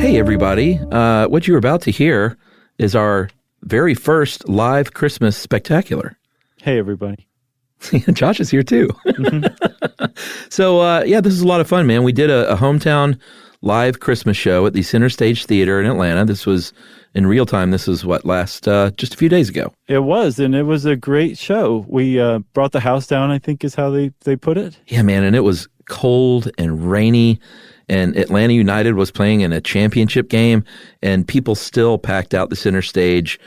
Hey, everybody. What you're about to hear is our very first live Christmas spectacular. Hey, everybody. Josh is here, too. Mm-hmm. So, this is a lot of fun, man. We did a hometown live Christmas show at the Center Stage Theater in Atlanta. This was in real time. This was just a few days ago. It was, and it was a great show. We brought the house down, I think is how they put it. Yeah, man, and it was cold and rainy, and Atlanta United was playing in a championship game, and people still packed out the center stage,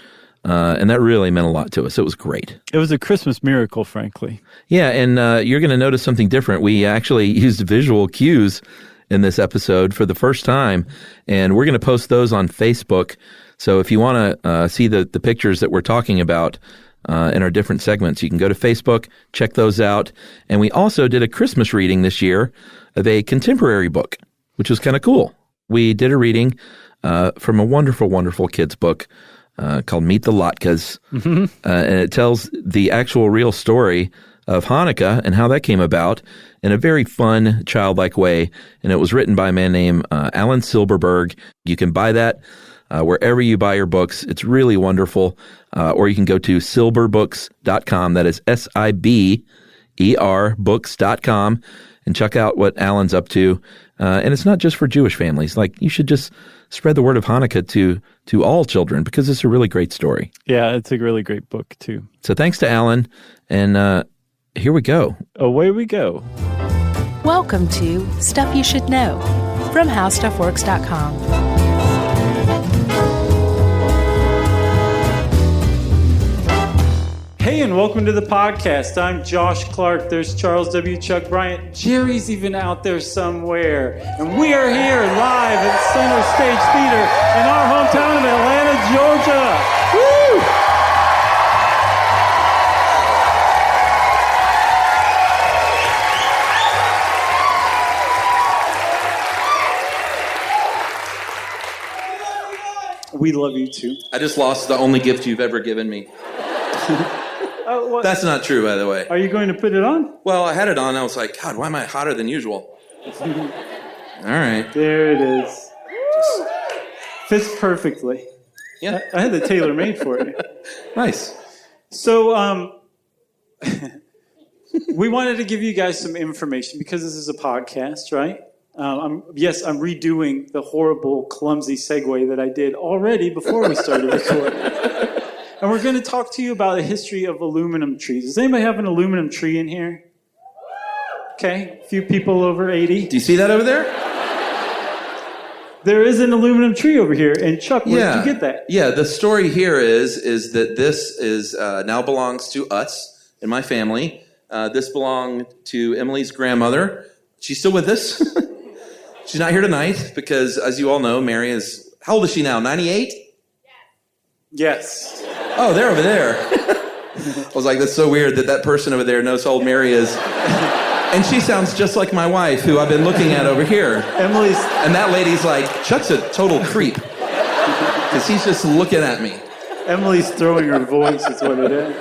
and that really meant a lot to us. It was great. It was a Christmas miracle, frankly. Yeah, and you're going to notice something different. We actually used visual cues in this episode for the first time, and we're going to post those on Facebook. So if you want to see the pictures that we're talking about in our different segments, you can go to Facebook, check those out. And we also did a Christmas reading this year of a contemporary book, which was kind of cool. We did a reading from a wonderful, wonderful kids book called Meet the Lotkas. Mm-hmm. And it tells the actual real story of Hanukkah and how that came about in a very fun, childlike way. And it was written by a man named Alan Silberberg. You can buy that wherever you buy your books. It's really wonderful. Or you can go to silberbooks.com. That is SIBER books.com and check out what Alan's up to. And it's not just for Jewish families. Like, you should just spread the word of Hanukkah to all children because it's a really great story. Yeah, it's a really great book, too. So thanks to Alan. And here we go. Away we go. Welcome to Stuff You Should Know from HowStuffWorks.com. Hey, and welcome to the podcast. I'm Josh Clark. There's Charles W. Chuck Bryant. Jerry's even out there somewhere. And we are here live at Center Stage Theater in our hometown of Atlanta, Georgia. Woo! We love you too. I just lost the only gift you've ever given me. That's not true, by the way. Are you going to put it on? Well, I had it on. I was like, God, why am I hotter than usual? All right. There it is. Fits perfectly. Yeah. I had the tailor-made for you. Nice. So, we wanted to give you guys some information because this is a podcast, right? I'm redoing the horrible, clumsy segue that I did already before we started recording. And we're going to talk to you about the history of aluminum trees. Does anybody have an aluminum tree in here? Okay, a few people over 80. Do you see that over there? There is an aluminum tree over here. And Chuck, where did you get that? Yeah, the story here is that this is now belongs to us and my family. This belonged to Emily's grandmother. She's still with us. She's not here tonight because, as you all know, Mary is, how old is she now, 98? Yes. Oh, they're over there. I was like, that's so weird that person over there knows how old Mary is. And she sounds just like my wife, who I've been looking at over here. And that lady's like, Chuck's a total creep. Because he's just looking at me. Emily's throwing her voice, is what it is.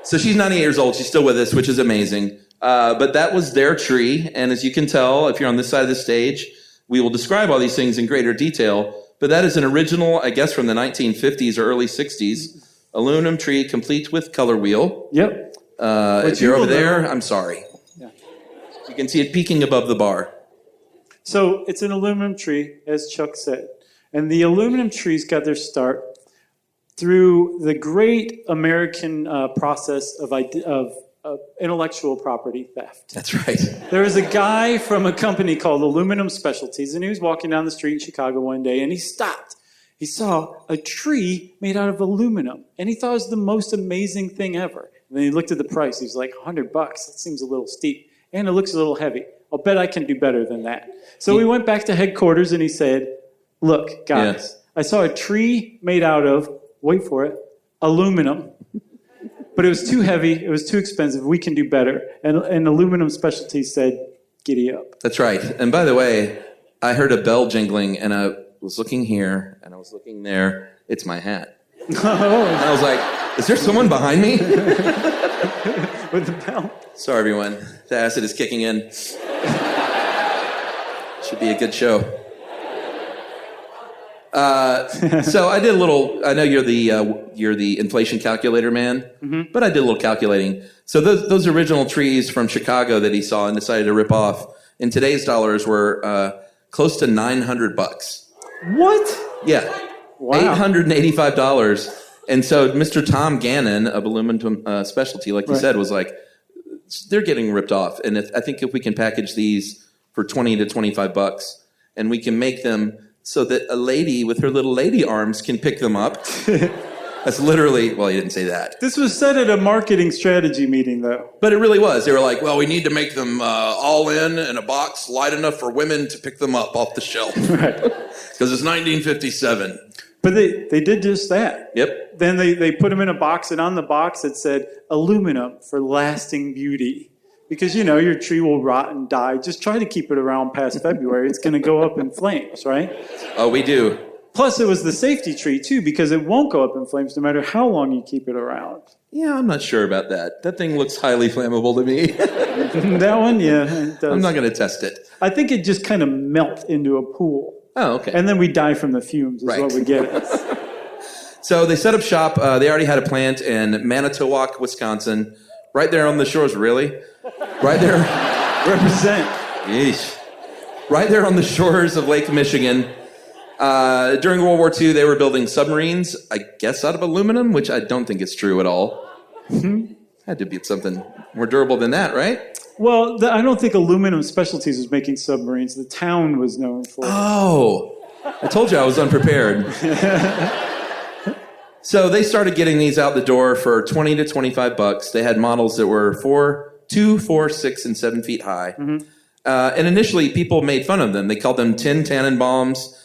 So she's 98 years old. She's still with us, which is amazing. But that was their tree. And as you can tell, if you're on this side of the stage, we will describe all these things in greater detail. But that is an original, I guess, from the 1950s or early 60s, aluminum tree complete with color wheel. Yep. If you're over there, I'm sorry. Yeah. You can see it peeking above the bar. So it's an aluminum tree, as Chuck said. And the aluminum trees got their start through the great American process of intellectual property theft. That's right. There was a guy from a company called Aluminum Specialties, and he was walking down the street in Chicago one day, and he stopped. He saw a tree made out of aluminum, and he thought it was the most amazing thing ever. And then he looked at the price. He was like, $100. That seems a little steep, and it looks a little heavy. I'll bet I can do better than that. So he went back to headquarters, and he said, look, guys, I saw a tree made out of, wait for it, aluminum. But it was too heavy. It was too expensive. We can do better. And Aluminum Specialties said, giddy up. That's right. And by the way, I heard a bell jingling, and I was looking here, and I was looking there. It's my hat. And I was like, is there someone behind me? With the bell. Sorry, everyone. The acid is kicking in. Should be a good show. So I did a little. I know you're the inflation calculator man, but I did a little calculating. So those original trees from Chicago that he saw and decided to rip off in today's dollars were close to $900. What? Yeah, Wow. $885. And so Mr. Tom Gannon of Aluminum Specialty, like you said, was like, they're getting ripped off. And I think if we can package these for $20 to $25, and we can make them so that a lady with her little lady arms can pick them up. That's literally, well, he didn't say that. This was said at a marketing strategy meeting, though. But it really was. They were like, well, we need to make them all in a box light enough for women to pick them up off the shelf. Right. Because it's 1957. But they did just that. Yep. Then they put them in a box, and on the box it said, aluminum for lasting beauty. Because, your tree will rot and die. Just try to keep it around past February. It's going to go up in flames, right? Oh, we do. Plus, it was the safety tree, too, because it won't go up in flames no matter how long you keep it around. Yeah, I'm not sure about that. That thing looks highly flammable to me. That one, yeah, it does. I'm not going to test it. I think it just kind of melts into a pool. Oh, okay. And then we die from the fumes is what we get. So they set up shop. They already had a plant in Manitowoc, Wisconsin, right there on the shores, really? Right there. Represent. Yeesh. Right there on the shores of Lake Michigan. During World War II, they were building submarines, I guess out of aluminum, which I don't think is true at all. Had to be something more durable than that, right? Well, I don't think Aluminum Specialties was making submarines. The town was known for it. Oh, I told you I was unprepared. So they started getting these out the door for $20 to $25. They had models that were 2, 4, 6, and 7 feet high. And initially, people made fun of them. They called them tin Tannenbaums.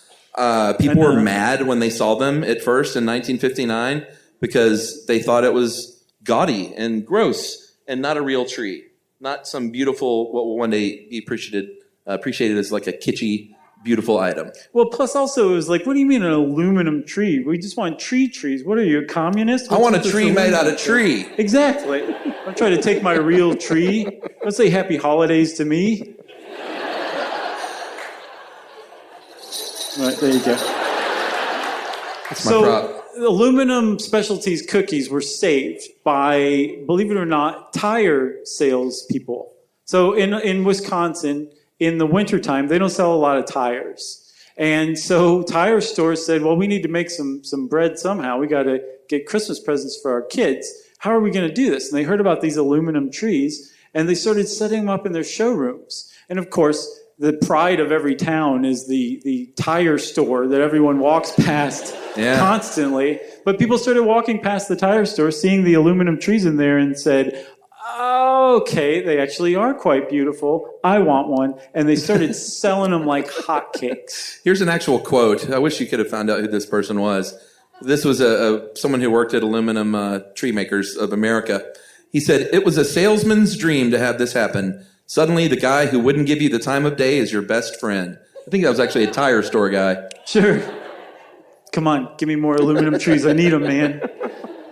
People were mad when they saw them at first in 1959 because they thought it was gaudy and gross and not a real tree. Not some beautiful, what will one day be appreciated as like a kitschy, beautiful item. Well, plus also it was like, what do you mean an aluminum tree? We just want trees. What are you, a communist? I want a tree made out of tree. Exactly. I'm trying to take my real tree. Don't say happy holidays to me. Right, there you go. That's my prop. Aluminum Specialties cookies were saved by, believe it or not, tire salespeople. So in Wisconsin, in the wintertime, they don't sell a lot of tires. And so tire stores said, well, we need to make some bread somehow. We got to get Christmas presents for our kids. How are we going to do this? And they heard about these aluminum trees, and they started setting them up in their showrooms. And of course, the pride of every town is the tire store that everyone walks past constantly. But people started walking past the tire store, seeing the aluminum trees in there, and said, okay, they actually are quite beautiful. I want one. And they started selling them like hotcakes. Here's an actual quote. I wish you could have found out who this person was. This was someone who worked at Aluminum Tree Makers of America. He said, "It was a salesman's dream to have this happen. Suddenly, the guy who wouldn't give you the time of day is your best friend." I think that was actually a tire store guy. Sure. Come on, give me more aluminum trees. I need them, man.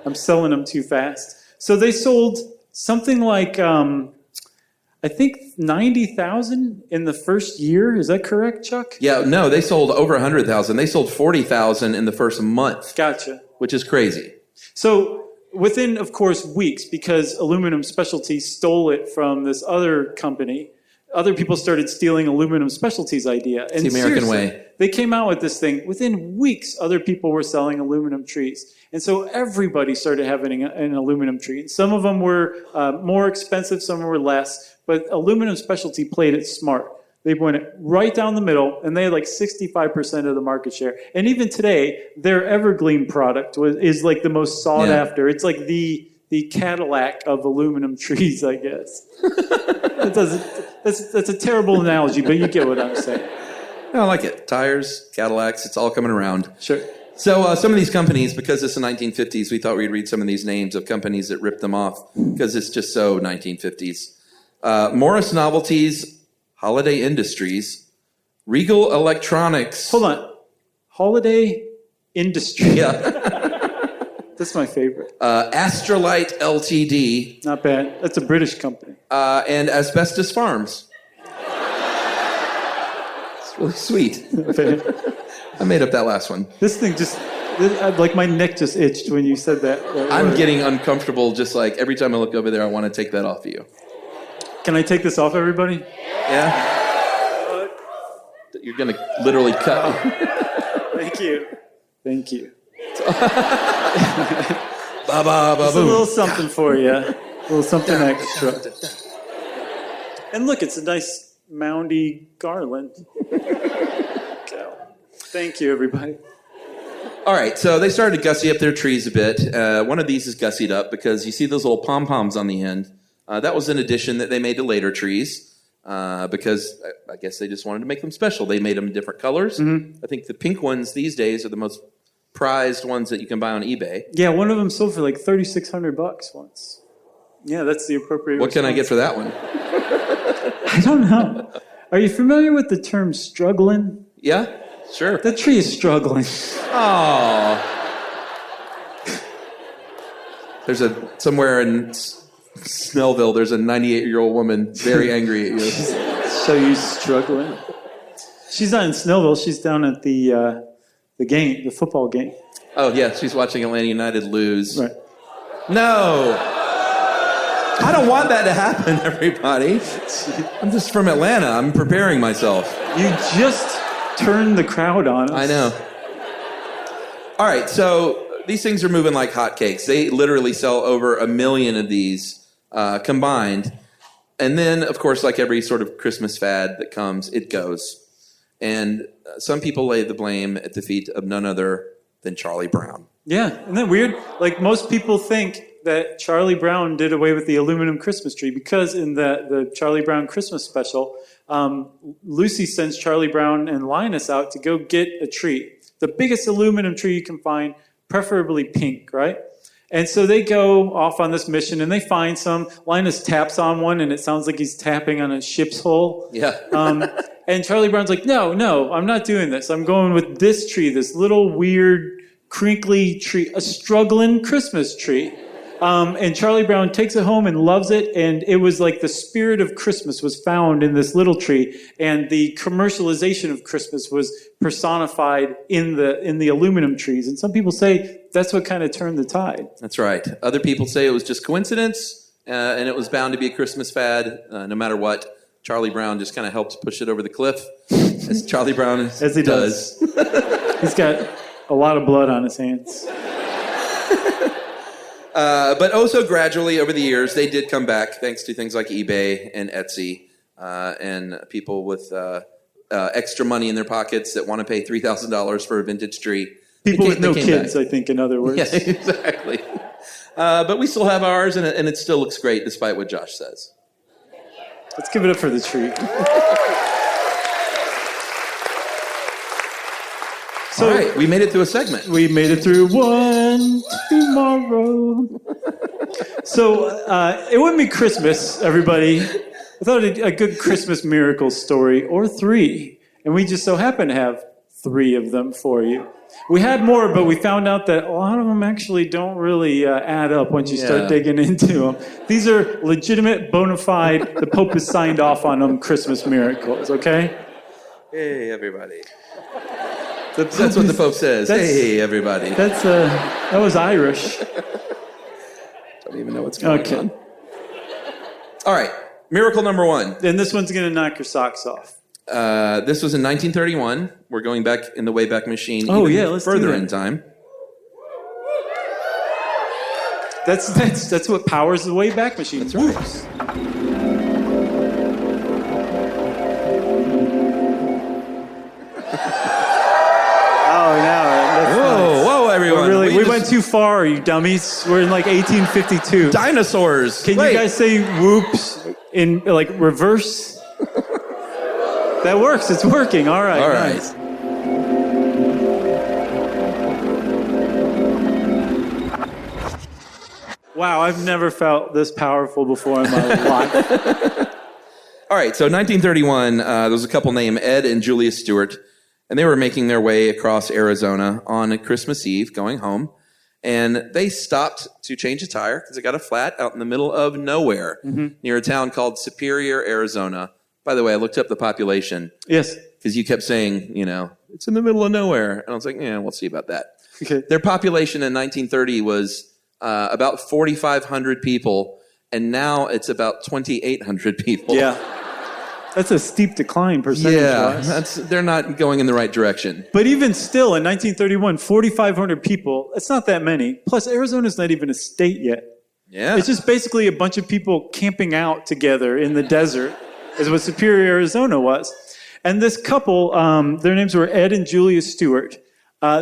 I'm selling them too fast. So they sold something like, I think 90,000 in the first year. Is that correct, Chuck? Yeah, no, they sold over 100,000. They sold 40,000 in the first month. Gotcha. Which is crazy. So within, of course, weeks, because Aluminum Specialties stole it from this other company, other people started stealing Aluminum Specialties' idea. And it's the American way. They came out with this thing. Within weeks, other people were selling aluminum trees. And so everybody started having an aluminum tree. Some of them were more expensive, some were less. But Aluminum Specialty played it smart. They went right down the middle, and they had like 65% of the market share. And even today, their Evergreen product is like the most sought after. It's like the Cadillac of aluminum trees, I guess. That's a terrible analogy, but you get what I'm saying. I like it. Tires, Cadillacs, it's all coming around. Sure. So some of these companies, because it's the 1950s, we thought we'd read some of these names of companies that ripped them off, because it's just so 1950s. Morris Novelties, Holiday Industries, Regal Electronics. Hold on. Holiday Industries. Yeah. That's my favorite. Astrolite Ltd. Not bad. That's a British company. And Asbestos Farms. It's really sweet. I made up that last one. This thing just, like my neck just itched when you said that. I'm getting uncomfortable just like every time I look over there, I want to take that off of you. Can I take this off, everybody? Yeah? You're going to literally cut. Thank you. Thank you. Ba-ba-ba-boom. Just a little something for you. A little something extra. And look, it's a nice moundy garland. Thank you, everybody. All right, so they started to gussy up their trees a bit. One of these is gussied up because you see those little pom-poms on the end. That was an addition that they made to later trees because I guess they just wanted to make them special. They made them in different colors. Mm-hmm. I think the pink ones these days are the most prized ones that you can buy on eBay. Yeah, one of them sold for like $3,600 once. Yeah, that's the appropriate What can I get for that one? I don't know. Are you familiar with the term struggling? Yeah, sure. That tree is struggling. Oh. There's somewhere in Snellville, there's a 98-year-old woman very angry at you. So you struggling? She's not in Snellville. She's down at the game, the football game. Oh, yeah, she's watching Atlanta United lose. Right. No. I don't want that to happen, everybody. I'm just from Atlanta. I'm preparing myself. You just turned the crowd on us. I know. All right, so these things are moving like hotcakes. They literally sell over 1 million of these combined. And then, of course, like every sort of Christmas fad that comes, it goes. And some people lay the blame at the feet of none other than Charlie Brown. Yeah, isn't that weird? Like, most people think that Charlie Brown did away with the aluminum Christmas tree because in the Charlie Brown Christmas special, Lucy sends Charlie Brown and Linus out to go get a tree. The biggest aluminum tree you can find, preferably pink, right? And so they go off on this mission and they find some. Linus taps on one and it sounds like he's tapping on a ship's hull. Yeah. And Charlie Brown's like, no, I'm not doing this. I'm going with this tree, this little weird, crinkly tree, a struggling Christmas tree. And Charlie Brown takes it home and loves it, and it was like the spirit of Christmas was found in this little tree, and the commercialization of Christmas was personified in the aluminum trees. And some people say that's what kind of turned the tide. That's right. Other people say it was just coincidence, and it was bound to be a Christmas fad, no matter what. Charlie Brown just kind of helped push it over the cliff, as Charlie Brown as he does. He's got a lot of blood on his hands. But also gradually over the years, they did come back thanks to things like eBay and Etsy and people with extra money in their pockets that want to pay $3,000 for a vintage tree. People with no kids, back. I think, in other words. Yeah, exactly. But we still have ours, and it still looks great despite what Josh says. Let's give it up for the tree. So, all right, we made it through a segment. We made it through one tomorrow. So it wouldn't be Christmas, everybody, without a good Christmas miracle story, or 3. And we just so happen to have 3 of them for you. We had more, but we found out that a lot of them actually don't really add up once you start digging into them. These are legitimate, bona fide, the Pope has signed off on them Christmas miracles, okay? Hey, everybody. That's what the Pope says. Hey, everybody. That was Irish. Don't even know what's going on. All right, miracle number 1. And this one's going to knock your socks off. This was in 1931. We're going back in the Wayback Machine. Let's further in time. That's what powers the Wayback Machine. That's right. Whoa, everyone. Really, we went too far, you dummies. We're in like 1852. Dinosaurs. Can you guys say whoops in like reverse? That works. It's working. All right. All right. Nice. Wow, I've never felt this powerful before in my life. All right, so 1931, there was a couple named Ed and Julia Stewart, and they were making their way across Arizona on Christmas Eve, going home, and they stopped to change a tire because it got a flat out in the middle of nowhere near a town called Superior, Arizona, By the way, I looked up the population. Yes. Because you kept saying, it's in the middle of nowhere. And I was like, yeah, we'll see about that. Okay. Their population in 1930 was about 4,500 people, and now it's about 2,800 people. Yeah. That's a steep decline percentage-wise. They're not going in the right direction. But even still, in 1931, 4,500 people, it's not that many. Plus, Arizona's not even a state yet. Yeah. It's just basically a bunch of people camping out together in the desert, is what Superior, Arizona was. And this couple, their names were Ed and Julia Stewart.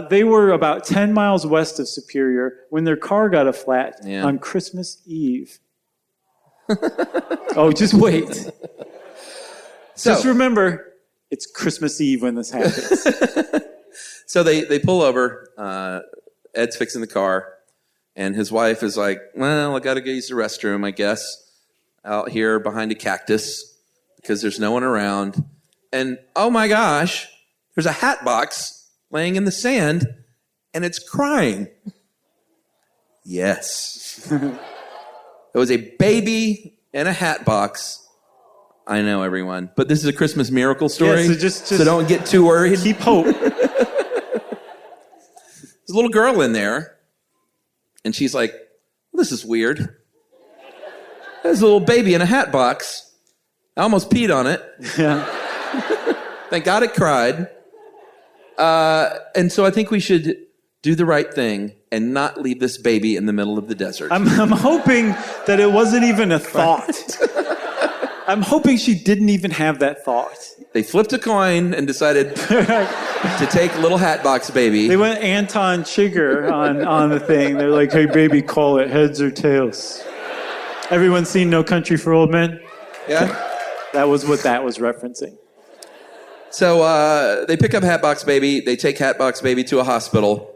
They were about 10 miles west of Superior when their car got a flat on Christmas Eve. Oh, just wait. Just remember, it's Christmas Eve when this happens. So they pull over. Ed's fixing the car. And his wife is like, well, I got to go use the restroom, I guess, out here behind a cactus because there's no one around. And, oh, my gosh, there's a hat box laying in the sand, and it's crying. Yes. There was a baby in a hat box. I know, everyone. But this is a Christmas miracle story, so don't get too worried. Keep hope. There's a little girl in there, and she's like, well, this is weird. There's a little baby in a hat box. I almost peed on it. Yeah. Thank God it cried. And so I think we should do the right thing and not leave this baby in the middle of the desert. I'm hoping that it wasn't even a thought. I'm hoping she didn't even have that thought. They flipped a coin and decided to take little Hatbox Baby. They went Anton Chigurh on the thing. They're like, hey, baby, call it heads or tails. Everyone seen No Country for Old Men? Yeah? That was what that was referencing. So they pick up Hatbox Baby. They take Hatbox Baby to a hospital.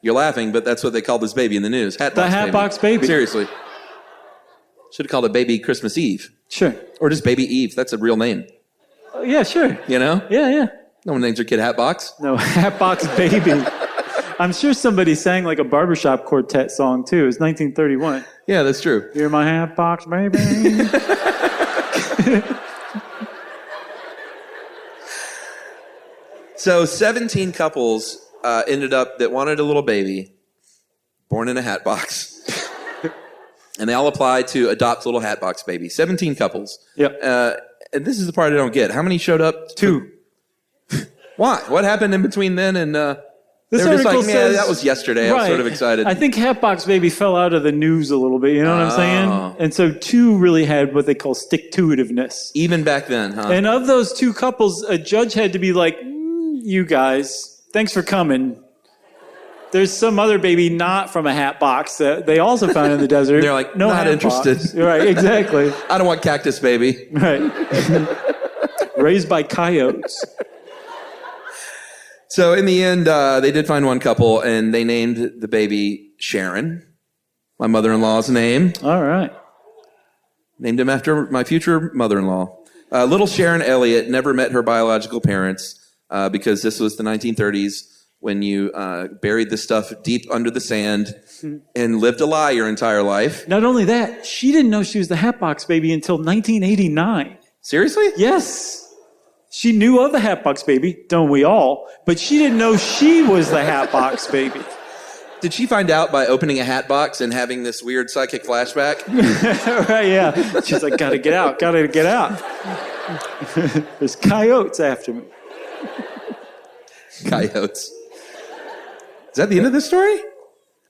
You're laughing, but that's what they call this baby in the news. Hatbox Hatbox Baby. Seriously. Should have called it Baby Christmas Eve. Sure. Or just Baby Eve. That's a real name. Yeah, sure. You know? Yeah. No one names their kid Hatbox. No, Hatbox Baby. I'm sure somebody sang like a barbershop quartet song, too. It was 1931. Yeah, that's true. You're my Hatbox Baby. So 17 couples ended up that wanted a little baby born in a hat box. And they all applied to adopt little Hatbox Baby. 17 couples. Yep. And this is the part I don't get. How many showed up? 2. Why? What happened in between then and... This they were just article like, says, that was yesterday. Right. I was sort of excited. I think Hatbox Baby fell out of the news a little bit. You know what I'm saying? And so 2 really had what they call stick-to-itiveness. Even back then, huh? And of those 2 couples, a judge had to be like, you guys, thanks for coming. There's some other baby not from a hat box that they also found in the desert. They're like, no not interested. Box. Right, exactly. I don't want Cactus Baby. Right. Raised by coyotes. So in the end, they did find one couple, and they named the baby Sharon, my mother-in-law's name. All right. Named him after my future mother-in-law. Little Sharon Elliott never met her biological parents because this was the 1930s when you buried the stuff deep under the sand and lived a lie your entire life. Not only that, she didn't know she was the Hatbox Baby until 1989. Seriously? Yes. She knew of the Hatbox Baby, don't we all? But she didn't know she was the Hatbox Baby. Did she find out by opening a hat box and having this weird psychic flashback? Right, yeah. She's like, gotta get out. There's coyotes after me. Coyotes. Is that the end of this story?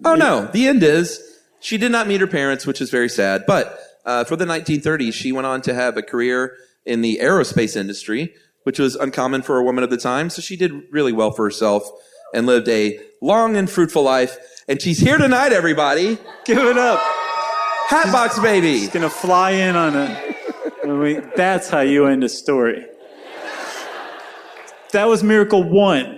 Oh, no. The end is she did not meet her parents, which is very sad. But for the 1930s, she went on to have a career in the aerospace industry, which was uncommon for a woman of the time. So she did really well for herself and lived a long and fruitful life. And she's here tonight, everybody. Give it up. Hatbox Baby. She's going to fly in on that's how you end a story. That was Miracle 1.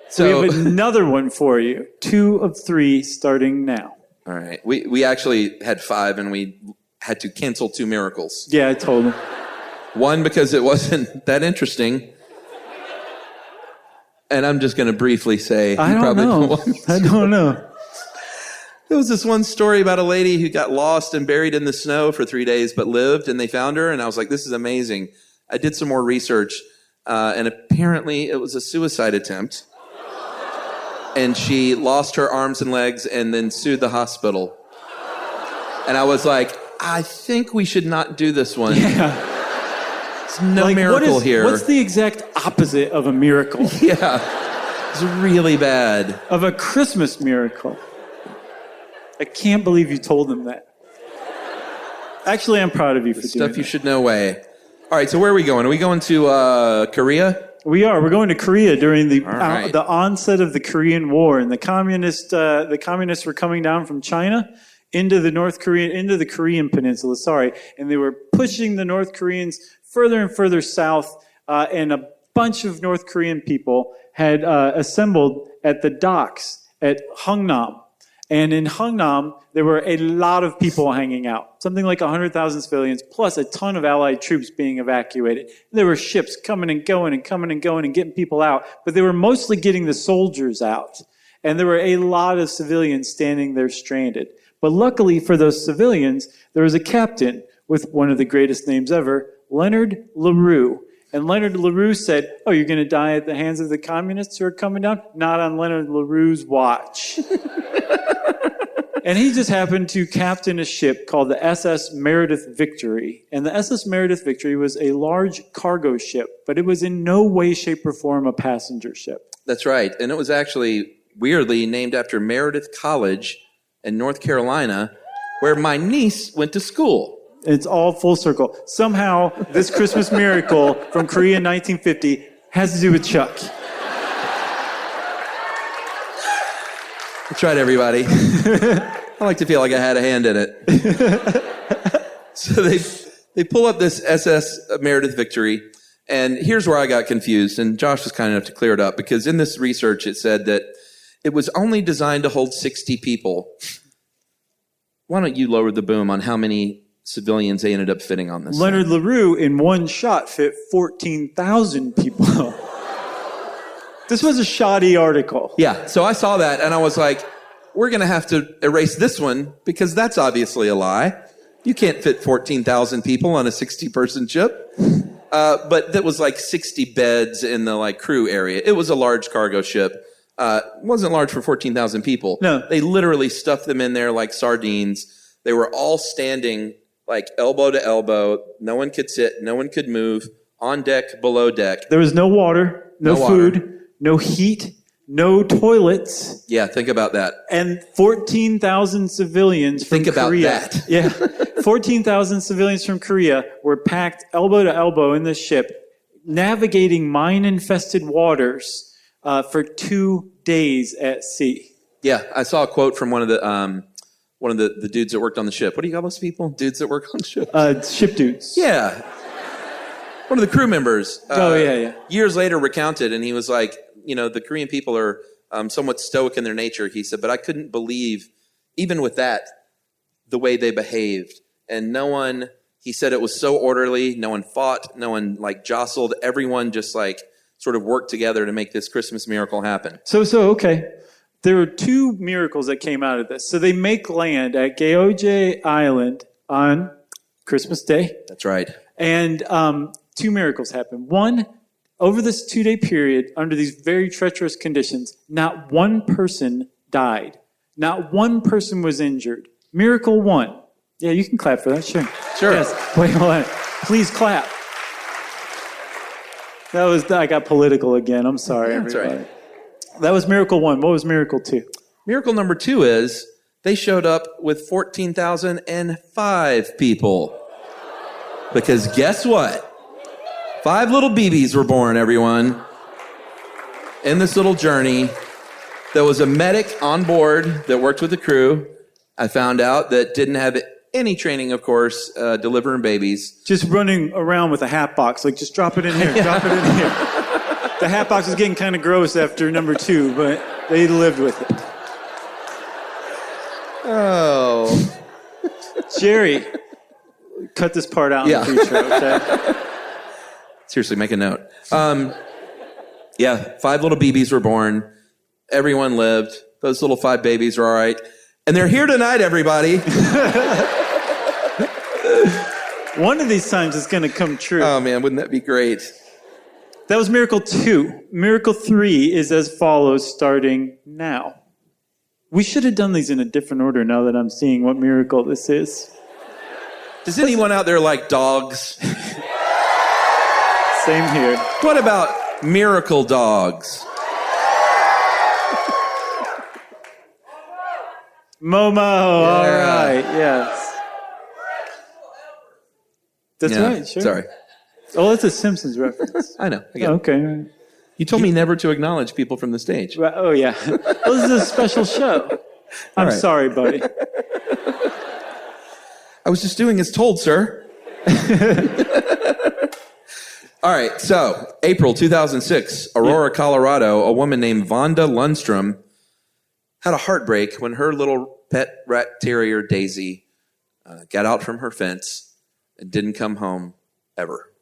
So we have another one for you. 2 of 3 starting now. All right. We actually had 5, and we had to cancel 2 miracles. Yeah, I told him. 1, because it wasn't that interesting. And I'm just going to briefly say... I don't know. There was this one story about a lady who got lost and buried in the snow for 3 days, but lived, and they found her, and I was like, this is amazing. I did some more research, and apparently it was a suicide attempt. And she lost her arms and legs and then sued the hospital. And I was like, I think we should not do this one. Yeah. There's no miracle here. What's the exact opposite of a miracle? Yeah. It's really bad. Of a Christmas miracle. I can't believe you told them that. Actually, I'm proud of you for doing Stuff you that. should know way. All right, so where are we going? Are we going to Korea? We are. We're going to Korea during the right. the onset of the Korean War, and the communists were coming down from China into the Korean Peninsula. And they were pushing the North Koreans further and further south, and a bunch of North Korean people had assembled at the docks at Hungnam. And in Hungnam, there were a lot of people hanging out, something like 100,000 civilians, plus a ton of Allied troops being evacuated. There were ships coming and going and getting people out, but they were mostly getting the soldiers out. And there were a lot of civilians standing there stranded. But luckily for those civilians, there was a captain with one of the greatest names ever, Leonard LaRue. And Leonard LaRue said, "Oh, you're going to die at the hands of the communists who are coming down? Not on Leonard LaRue's watch." And he just happened to captain a ship called the SS Meredith Victory. And the SS Meredith Victory was a large cargo ship, but it was in no way, shape, or form a passenger ship. That's right. And it was actually, weirdly, named after Meredith College in North Carolina, where my niece went to school. It's all full circle. Somehow, this Christmas miracle from Korea in 1950 has to do with Chuck. That's right, everybody. I like to feel like I had a hand in it. So they pull up this SS Meredith Victory, and here's where I got confused, and Josh was kind enough to clear it up, because in this research it said that it was only designed to hold 60 people. Why don't you lower the boom on how many civilians they ended up fitting on this? Leonard LaRue, in one shot, fit 14,000 people. This was a shoddy article. Yeah, so I saw that, and I was like, we're going to have to erase this one, because that's obviously a lie. You can't fit 14,000 people on a 60-person ship. But that was like 60 beds in the crew area. It was a large cargo ship. It wasn't large for 14,000 people. No. They literally stuffed them in there like sardines. They were all standing like elbow to elbow. No one could sit. No one could move. On deck, below deck. There was no water, no food, water. no heat, no toilets, Yeah, think about that. and 14,000 civilians from Think about Korea. that. Yeah, 14,000 civilians from Korea were packed elbow to elbow in the ship, navigating mine-infested waters for 2 days at sea. Yeah, I saw a quote from one of the dudes that worked on the ship. What do you call those people? Dudes that work on the ship? Ship dudes. Yeah. One of the crew members. Yeah. Years later recounted, and he was like, the Korean people are somewhat stoic in their nature, he said, but I couldn't believe, even with that, the way they behaved. And no one, he said it was so orderly, no one fought, no one jostled, everyone just sort of worked together to make this Christmas miracle happen. So okay. There are two miracles that came out of this. So they make land at Geoje Island on Christmas Day. That's right. And two miracles happen. One, over this 2-day period, under these very treacherous conditions, not one person died. Not one person was injured. Miracle one. Yeah, you can clap for that, sure. Sure. Yes. Wait, hold on. Please clap. I got political again. I'm sorry, That's everybody. right. That was miracle one. What was miracle two? Miracle number 2 is they showed up with 14,005 people. Because guess what? 5 little BBs were born, everyone. In this little journey, there was a medic on board that worked with the crew. I found out that didn't have any training, of course, delivering babies. Just running around with a hat box, just drop it in here, drop it in here. The hat box was getting kind of gross after number 2, but they lived with it. Oh. Jerry, cut this part out in the future, okay? Seriously, make a note. 5 little BBs were born. Everyone lived. Those little 5 babies are all right. And they're here tonight, everybody. One of these times it's going to come true. Oh, man, wouldn't that be great? That was Miracle 2. Miracle 3 is as follows, starting now. We should have done these in a different order now that I'm seeing what miracle this is. Does anyone out there like dogs? Same here. What about miracle dogs? Momo, all right, yes. That's right, sure. Sorry. Oh, that's a Simpsons reference. I know. I get it. Okay. You told me never to acknowledge people from the stage. Right. Oh, yeah. Well, this is a special show. I'm right. sorry, buddy. I was just doing as told, sir. All right, so April 2006, Aurora, Colorado, a woman named Vonda Lundstrom had a heartbreak when her little pet rat terrier, Daisy, got out from her fence and didn't come home ever.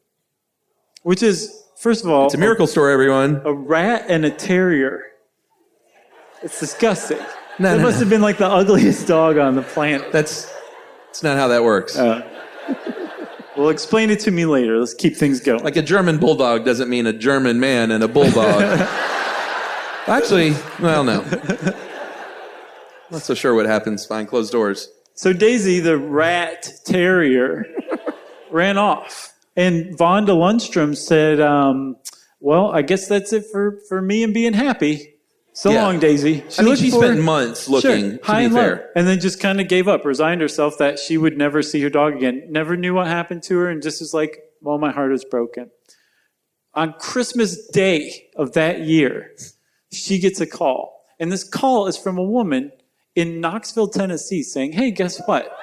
Which is, first of all... It's a miracle story, everyone. A rat and a terrier. It's disgusting. No, That must have been like the ugliest dog on the planet. That's not how that works. Well, explain it to me later. Let's keep things going. Like a German bulldog doesn't mean a German man and a bulldog. Actually, well, no. Not so sure what happens behind closed doors. So Daisy, the rat terrier, ran off. And Vonda Lundstrom said, well, I guess that's it for me and being happy. So long, Daisy. She spent months looking, high to and be low, fair. and then just kind of gave up, resigned herself that she would never see her dog again. Never knew what happened to her, and just was like, well, my heart is broken. On Christmas Day of that year, she gets a call. And this call is from a woman in Knoxville, Tennessee, saying, hey, guess what?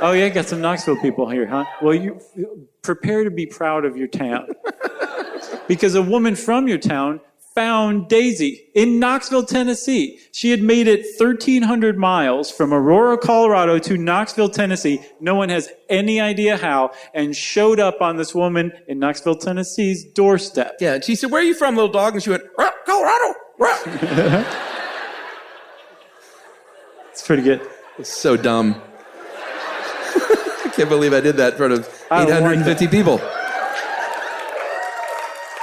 Oh, yeah, got some Knoxville people here, huh? Well, you prepare to be proud of your town. Because a woman from your town found Daisy in Knoxville, Tennessee. She had made it 1,300 miles from Aurora, Colorado to Knoxville, Tennessee. No one has any idea how, and showed up on this woman in Knoxville, Tennessee's doorstep. Yeah, and she said, where are you from, little dog? And she went, Colorado. It's pretty good. It's so dumb. I can't believe I did that in front of I don't 850 people.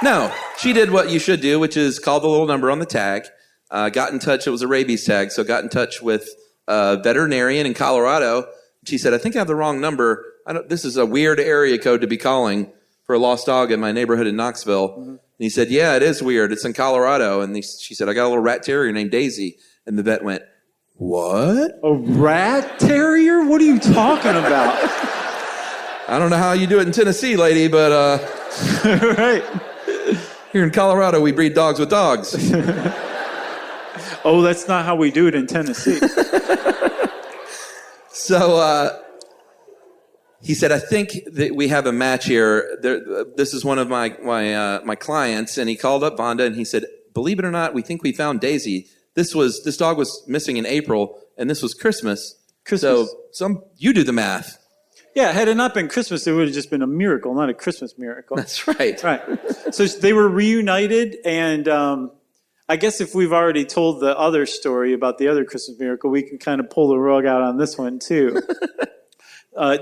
No, she did what you should do, which is call the little number on the tag, got in touch. It was a rabies tag, so got in touch with a veterinarian in Colorado. She said, I think I have the wrong number. This is a weird area code to be calling for a lost dog in my neighborhood in Knoxville. Mm-hmm. And he said, yeah, it is weird. It's in Colorado. And she said, I got a little rat terrier named Daisy. And the vet went, what? A rat terrier? What are you talking about? I don't know how you do it in Tennessee, lady, but Right. Here in Colorado, we breed dogs with dogs. Oh, that's not how we do it in Tennessee. So he said, I think that we have a match here. This is one of my clients, and he called up Vonda, and he said, believe it or not, we think we found Daisy. This dog was missing in April, and this was Christmas. So you do the math. Yeah, had it not been Christmas, it would have just been a miracle, not a Christmas miracle. That's right. Right. So they were reunited, and I guess if we've already told the other story about the other Christmas miracle, we can kind of pull the rug out on this one, too.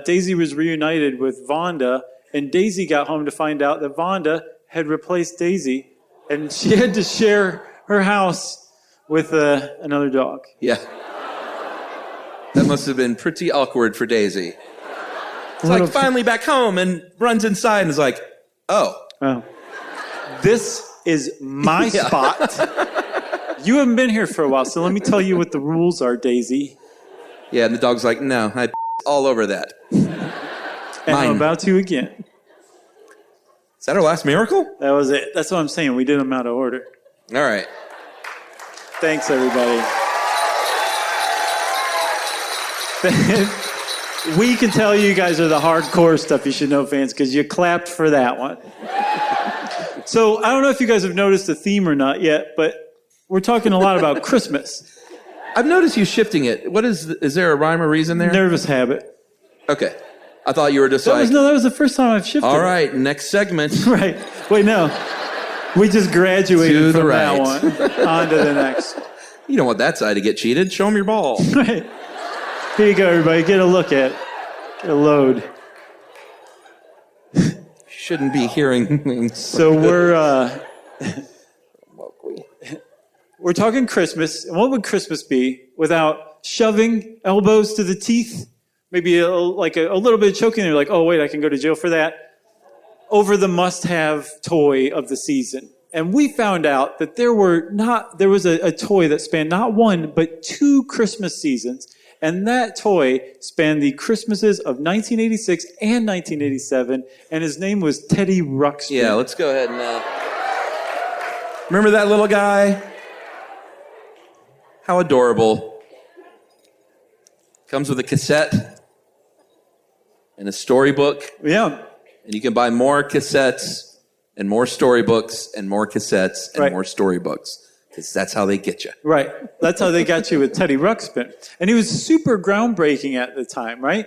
Daisy was reunited with Vonda, and Daisy got home to find out that Vonda had replaced Daisy, and she had to share her house with another dog. Yeah. That must have been pretty awkward for Daisy. It's like finally back home and runs inside and is like, oh. This is my spot. You haven't been here for a while, so let me tell you what the rules are, Daisy. Yeah, and the dog's like, no, I all over that. And I'm about to again. Is that our last miracle? That was it. That's what I'm saying. We did them out of order. All right. Thanks, everybody. We can tell you guys are the hardcore Stuff You Should Know fans because you clapped for that one. So I don't know if you guys have noticed the theme or not yet, but we're talking a lot about Christmas. I've noticed you shifting it. Is there a rhyme or reason there? Nervous habit. Okay. I thought you were just that was the first time I've shifted. All right, next segment. Right. Wait, no. We just graduated from that one. On to the next. You don't want that side to get cheated. Show them your ball. Right. Here you go, everybody. Get a look at it. Get a load. shouldn't be hearing things. So we're talking Christmas, and what would Christmas be without shoving elbows to the teeth? Maybe a little bit of choking. They're like, oh wait, I can go to jail for that. Over the must-have toy of the season. And we found out that there was a toy that spanned not one, but 2 Christmas seasons. And that toy spanned the Christmases of 1986 and 1987. And his name was Teddy Ruxpin. Yeah, let's go ahead and... Remember that little guy? How adorable. Comes with a cassette and a storybook. Yeah. And you can buy more cassettes and more storybooks and more cassettes and more storybooks. Because that's how they get you. Right. That's how they got you with Teddy Ruxpin. And he was super groundbreaking at the time, right?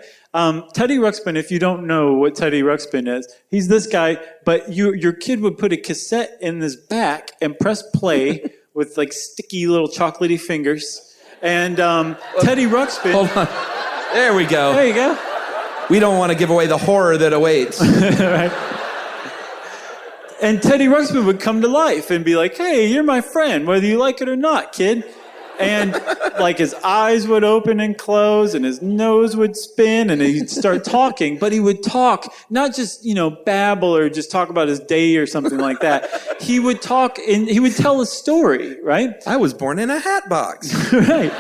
Teddy Ruxpin, if you don't know what Teddy Ruxpin is, he's this guy, but your kid would put a cassette in his back and press play with like sticky little chocolatey fingers. And Teddy Ruxpin... Hold on. There we go. There you go. We don't want to give away the horror that awaits. Right. And Teddy Ruxpin would come to life and be like, hey, you're my friend, whether you like it or not, kid. And like his eyes would open and close and his nose would spin and he'd start talking. But he would talk, not just, babble or just talk about his day or something like that. He would talk and he would tell a story, right? I was born in a hat box. Right.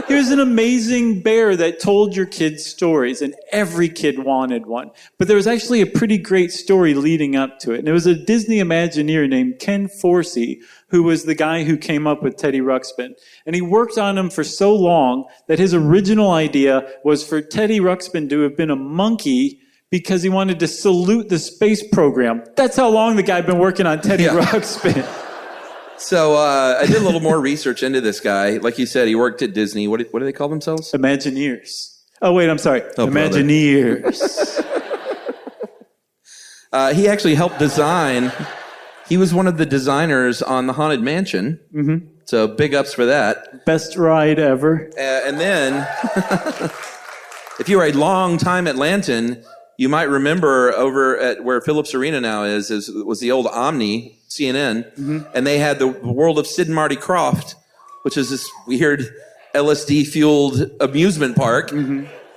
He was an amazing bear that told your kids stories, and every kid wanted one. But there was actually a pretty great story leading up to it. And it was a Disney Imagineer named Ken Forsey, who was the guy who came up with Teddy Ruxpin. And he worked on him for so long that his original idea was for Teddy Ruxpin to have been a monkey because he wanted to salute the space program. That's how long the guy had been working on Teddy Ruxpin. So I did a little more research into this guy. Like you said, he worked at Disney. What do they call themselves? Imagineers. Oh, wait, I'm sorry. Oh, Imagineers. He actually helped design. He was one of the designers on the Haunted Mansion. Mm-hmm. So big ups for that. Best ride ever. And then, if you were a long time Atlantan, you might remember over at where Phillips Arena now was the old Omni, CNN, and they had the World of Sid and Marty Krofft, which is this weird LSD-fueled amusement park,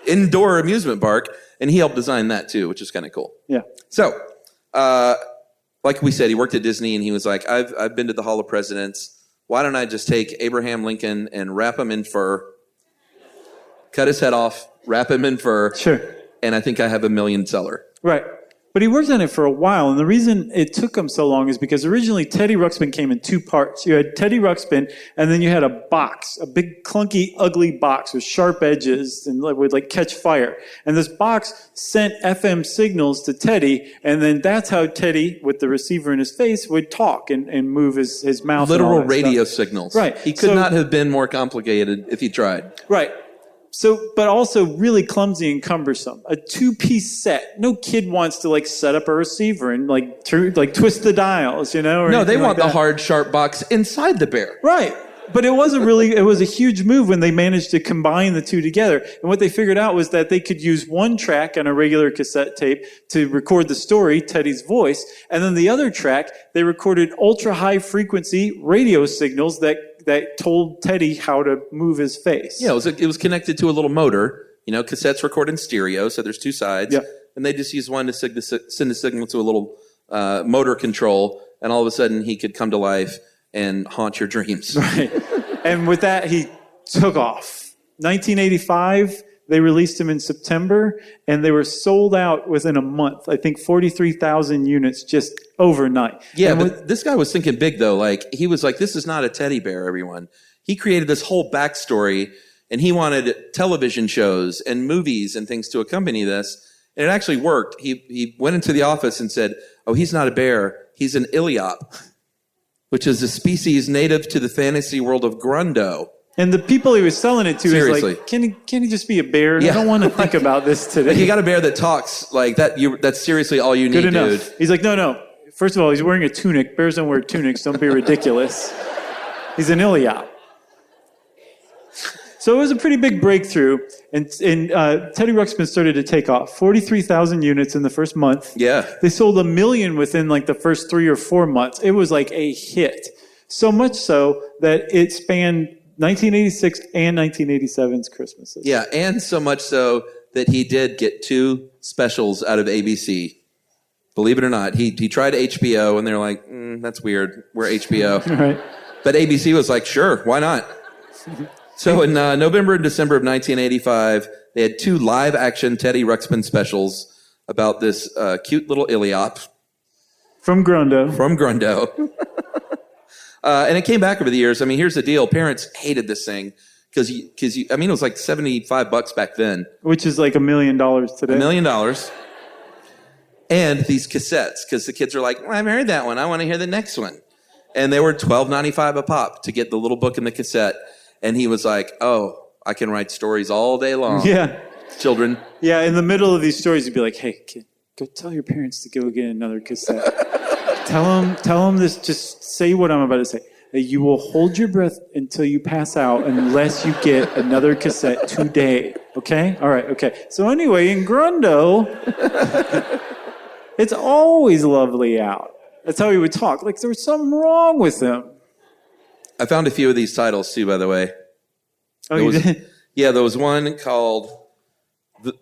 indoor amusement park, and he helped design that too, which is kind of cool. Yeah. So, like we said, he worked at Disney, and he was like, I've been to the Hall of Presidents. Why don't I just take Abraham Lincoln and wrap him in fur, cut his head off, wrap him in fur, and I think I have $1 million seller. Right. But he worked on it for a while, and the reason it took him so long is because originally Teddy Ruxpin came in 2 parts. You had Teddy Ruxpin, and then you had a box, a big, clunky, ugly box with sharp edges and would catch fire. And this box sent FM signals to Teddy, and then that's how Teddy, with the receiver in his face, would talk and move his mouth. Literal radio signals. Right. He could not have been more complicated if he tried. Right. So, but also really clumsy and cumbersome. A 2-piece set. No kid wants to set up a receiver and twist the dials, or no, they want the hard, sharp box inside the bear. Right. But it was a huge move when they managed to combine the two together. And what they figured out was that they could use one track on a regular cassette tape to record the story, Teddy's voice, and then the other track, they recorded ultra-high frequency radio signals that told Teddy how to move his face. Yeah, it was connected to a little motor. Cassettes record in stereo, so there's 2 sides. Yeah. And they just used one to send a signal to a little motor control, and all of a sudden he could come to life and haunt your dreams. Right. And with that, he took off. 1985, they released him in September, and they were sold out within a month. I think 43,000 units just overnight. Yeah, but this guy was thinking big, though. He was like, this is not a teddy bear, everyone. He created this whole backstory, and he wanted television shows and movies and things to accompany this. And it actually worked. He went into the office and said, oh, he's not a bear. He's an Iliop, which is a species native to the fantasy world of Grundo. And the people he was selling it to Seriously. is like, can he just be a bear? Yeah. I don't want to think about this today. You got a bear that talks like that. That's seriously all you need, Good enough. dude. He's like, no. First of all, he's wearing a tunic. Bears don't wear tunics. Don't be ridiculous. He's an Iliop. So it was a pretty big breakthrough, and Teddy Ruxpin started to take off. 43,000 units in the first month. Yeah. They sold 1 million within like the first 3 or 4 months. It was like a hit. So much so that it spanned 1986 and 1987's Christmases. Yeah, and so much so that he did get 2 specials out of ABC. Believe it or not, he tried HBO, and they're like, that's weird. We're HBO. Right. But ABC was like, sure, why not? So in November and December of 1985, they had 2 live-action Teddy Ruxpin specials about this cute little Iliop. From Grundo. And it came back over the years. I mean, here's the deal. Parents hated this thing because it was like $75 back then. Which is like $1 million today. $1 million. And these cassettes, because the kids are like, well, I've heard that one. I want to hear the next one. And they were $12.95 a pop to get the little book and the cassette. And he was like, oh, I can write stories all day long. Yeah. Children. Yeah, in the middle of these stories, you'd be like, hey, kid, go tell your parents to go get another cassette. Tell them this, just say what I'm about to say. That you will hold your breath until you pass out unless you get another cassette today. Okay? All right, okay. So anyway, in Grundo, it's always lovely out. That's how he would talk. Like there was something wrong with him. I found a few of these titles, too, by the way. Oh, you did? Yeah, there was one called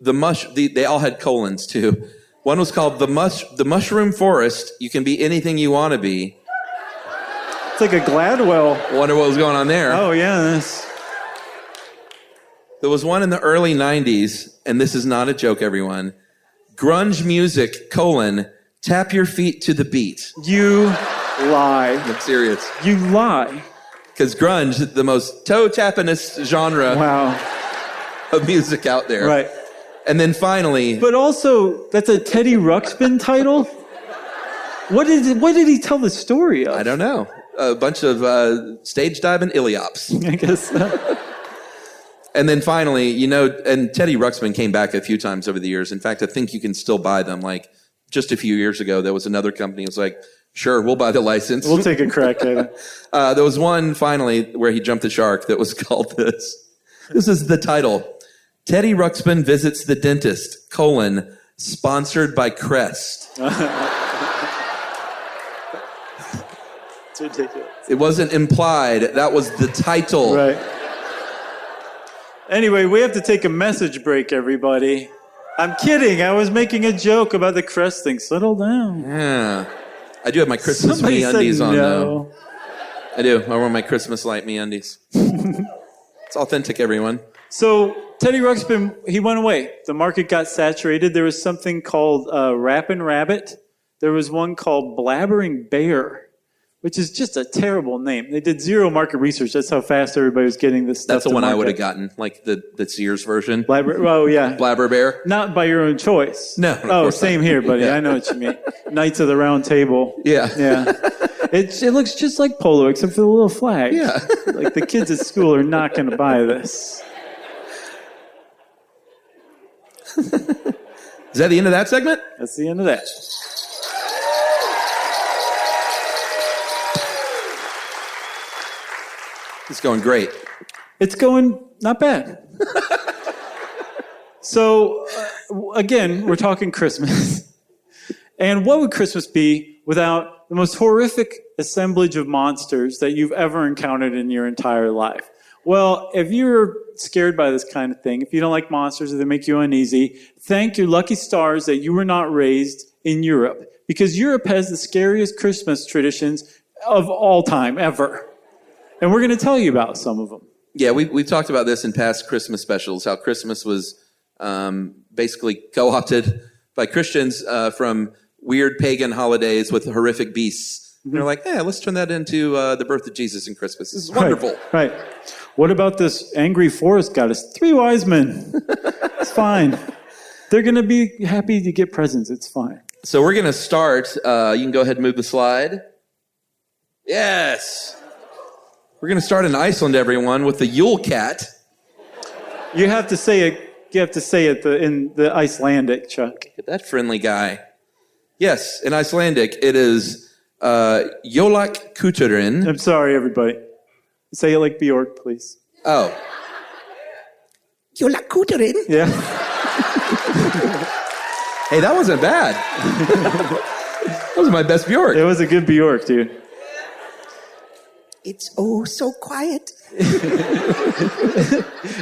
the Mush. They all had colons, too. One was called the Mushroom Forest. You can be anything you want to be. It's like a Gladwell. Wonder what was going on there. Oh, yeah. There was one in the early 90s, and this is not a joke, everyone. Grunge music, tap your feet to the beat. You lie. I'm serious. You lie. Because grunge, the most toe-tappingest genre of music out there. Right. And then finally... But also, that's a Teddy Ruxpin title? What did he tell the story of? I don't know. A bunch of stage diving Iliops. I guess so. And then finally, and Teddy Ruxpin came back a few times over the years. In fact, I think you can still buy them. Like, just a few years ago, there was another company that was like, sure, we'll buy the license. We'll take a crack at it. There was one, finally, where he jumped the shark that was called this. This is the title. Teddy Ruxpin visits the dentist, sponsored by Crest. It's ridiculous. It wasn't implied. That was the title. Right. Anyway, we have to take a message break, everybody. I'm kidding. I was making a joke about the Crest thing. Settle down. Yeah. I do have my Christmas Somebody MeUndies said on, no. though. I do. I wear my Christmas light MeUndies. It's authentic, everyone. So Teddy Ruxpin, he went away. The market got saturated. There was something called Rappin' Rabbit. There was one called Blabbering Bear, which is just a terrible name. They did zero market research. That's how fast everybody was getting this stuff. That's the to one I market. would have gotten, like the Sears version. Oh, yeah. Blabber Bear. Not by your own choice. No. Oh, same here, buddy. Yeah. I know what you mean. Knights of the Round Table. Yeah. Yeah. It looks just like polo, except for the little flag. Yeah. Like the kids at school are not going to buy this. Is that the end of that segment? That's the end of that. It's going great. It's going not bad. So, again, we're talking Christmas. And what would Christmas be without the most horrific assemblage of monsters that you've ever encountered in your entire life? Well, if you're scared by this kind of thing, if you don't like monsters or they make you uneasy, thank your lucky stars that you were not raised in Europe. Because Europe has the scariest Christmas traditions of all time, ever. And we're going to tell you about some of them. Yeah, we've talked about this in past Christmas specials, how Christmas was basically co-opted by Christians from weird pagan holidays with horrific beasts. And they're like, let's turn that into the birth of Jesus and Christmas. This is wonderful. Right. What about this angry forest goddess? 3 wise men. It's fine. They're going to be happy to get presents. It's fine. So we're going to start. You can go ahead and move the slide. Yes. We're going to start in Iceland, everyone, with the Yule Cat. You have to say it. You have to say it in the Icelandic, Chuck. Look at that friendly guy. Yes, in Icelandic, it is Jólak Kuturin. I'm sorry, everybody. Say it like Bjork, please. Oh. You like Kuterin? Yeah. Hey, that wasn't bad. That was my best Bjork. It was a good Bjork, dude. It's oh so quiet.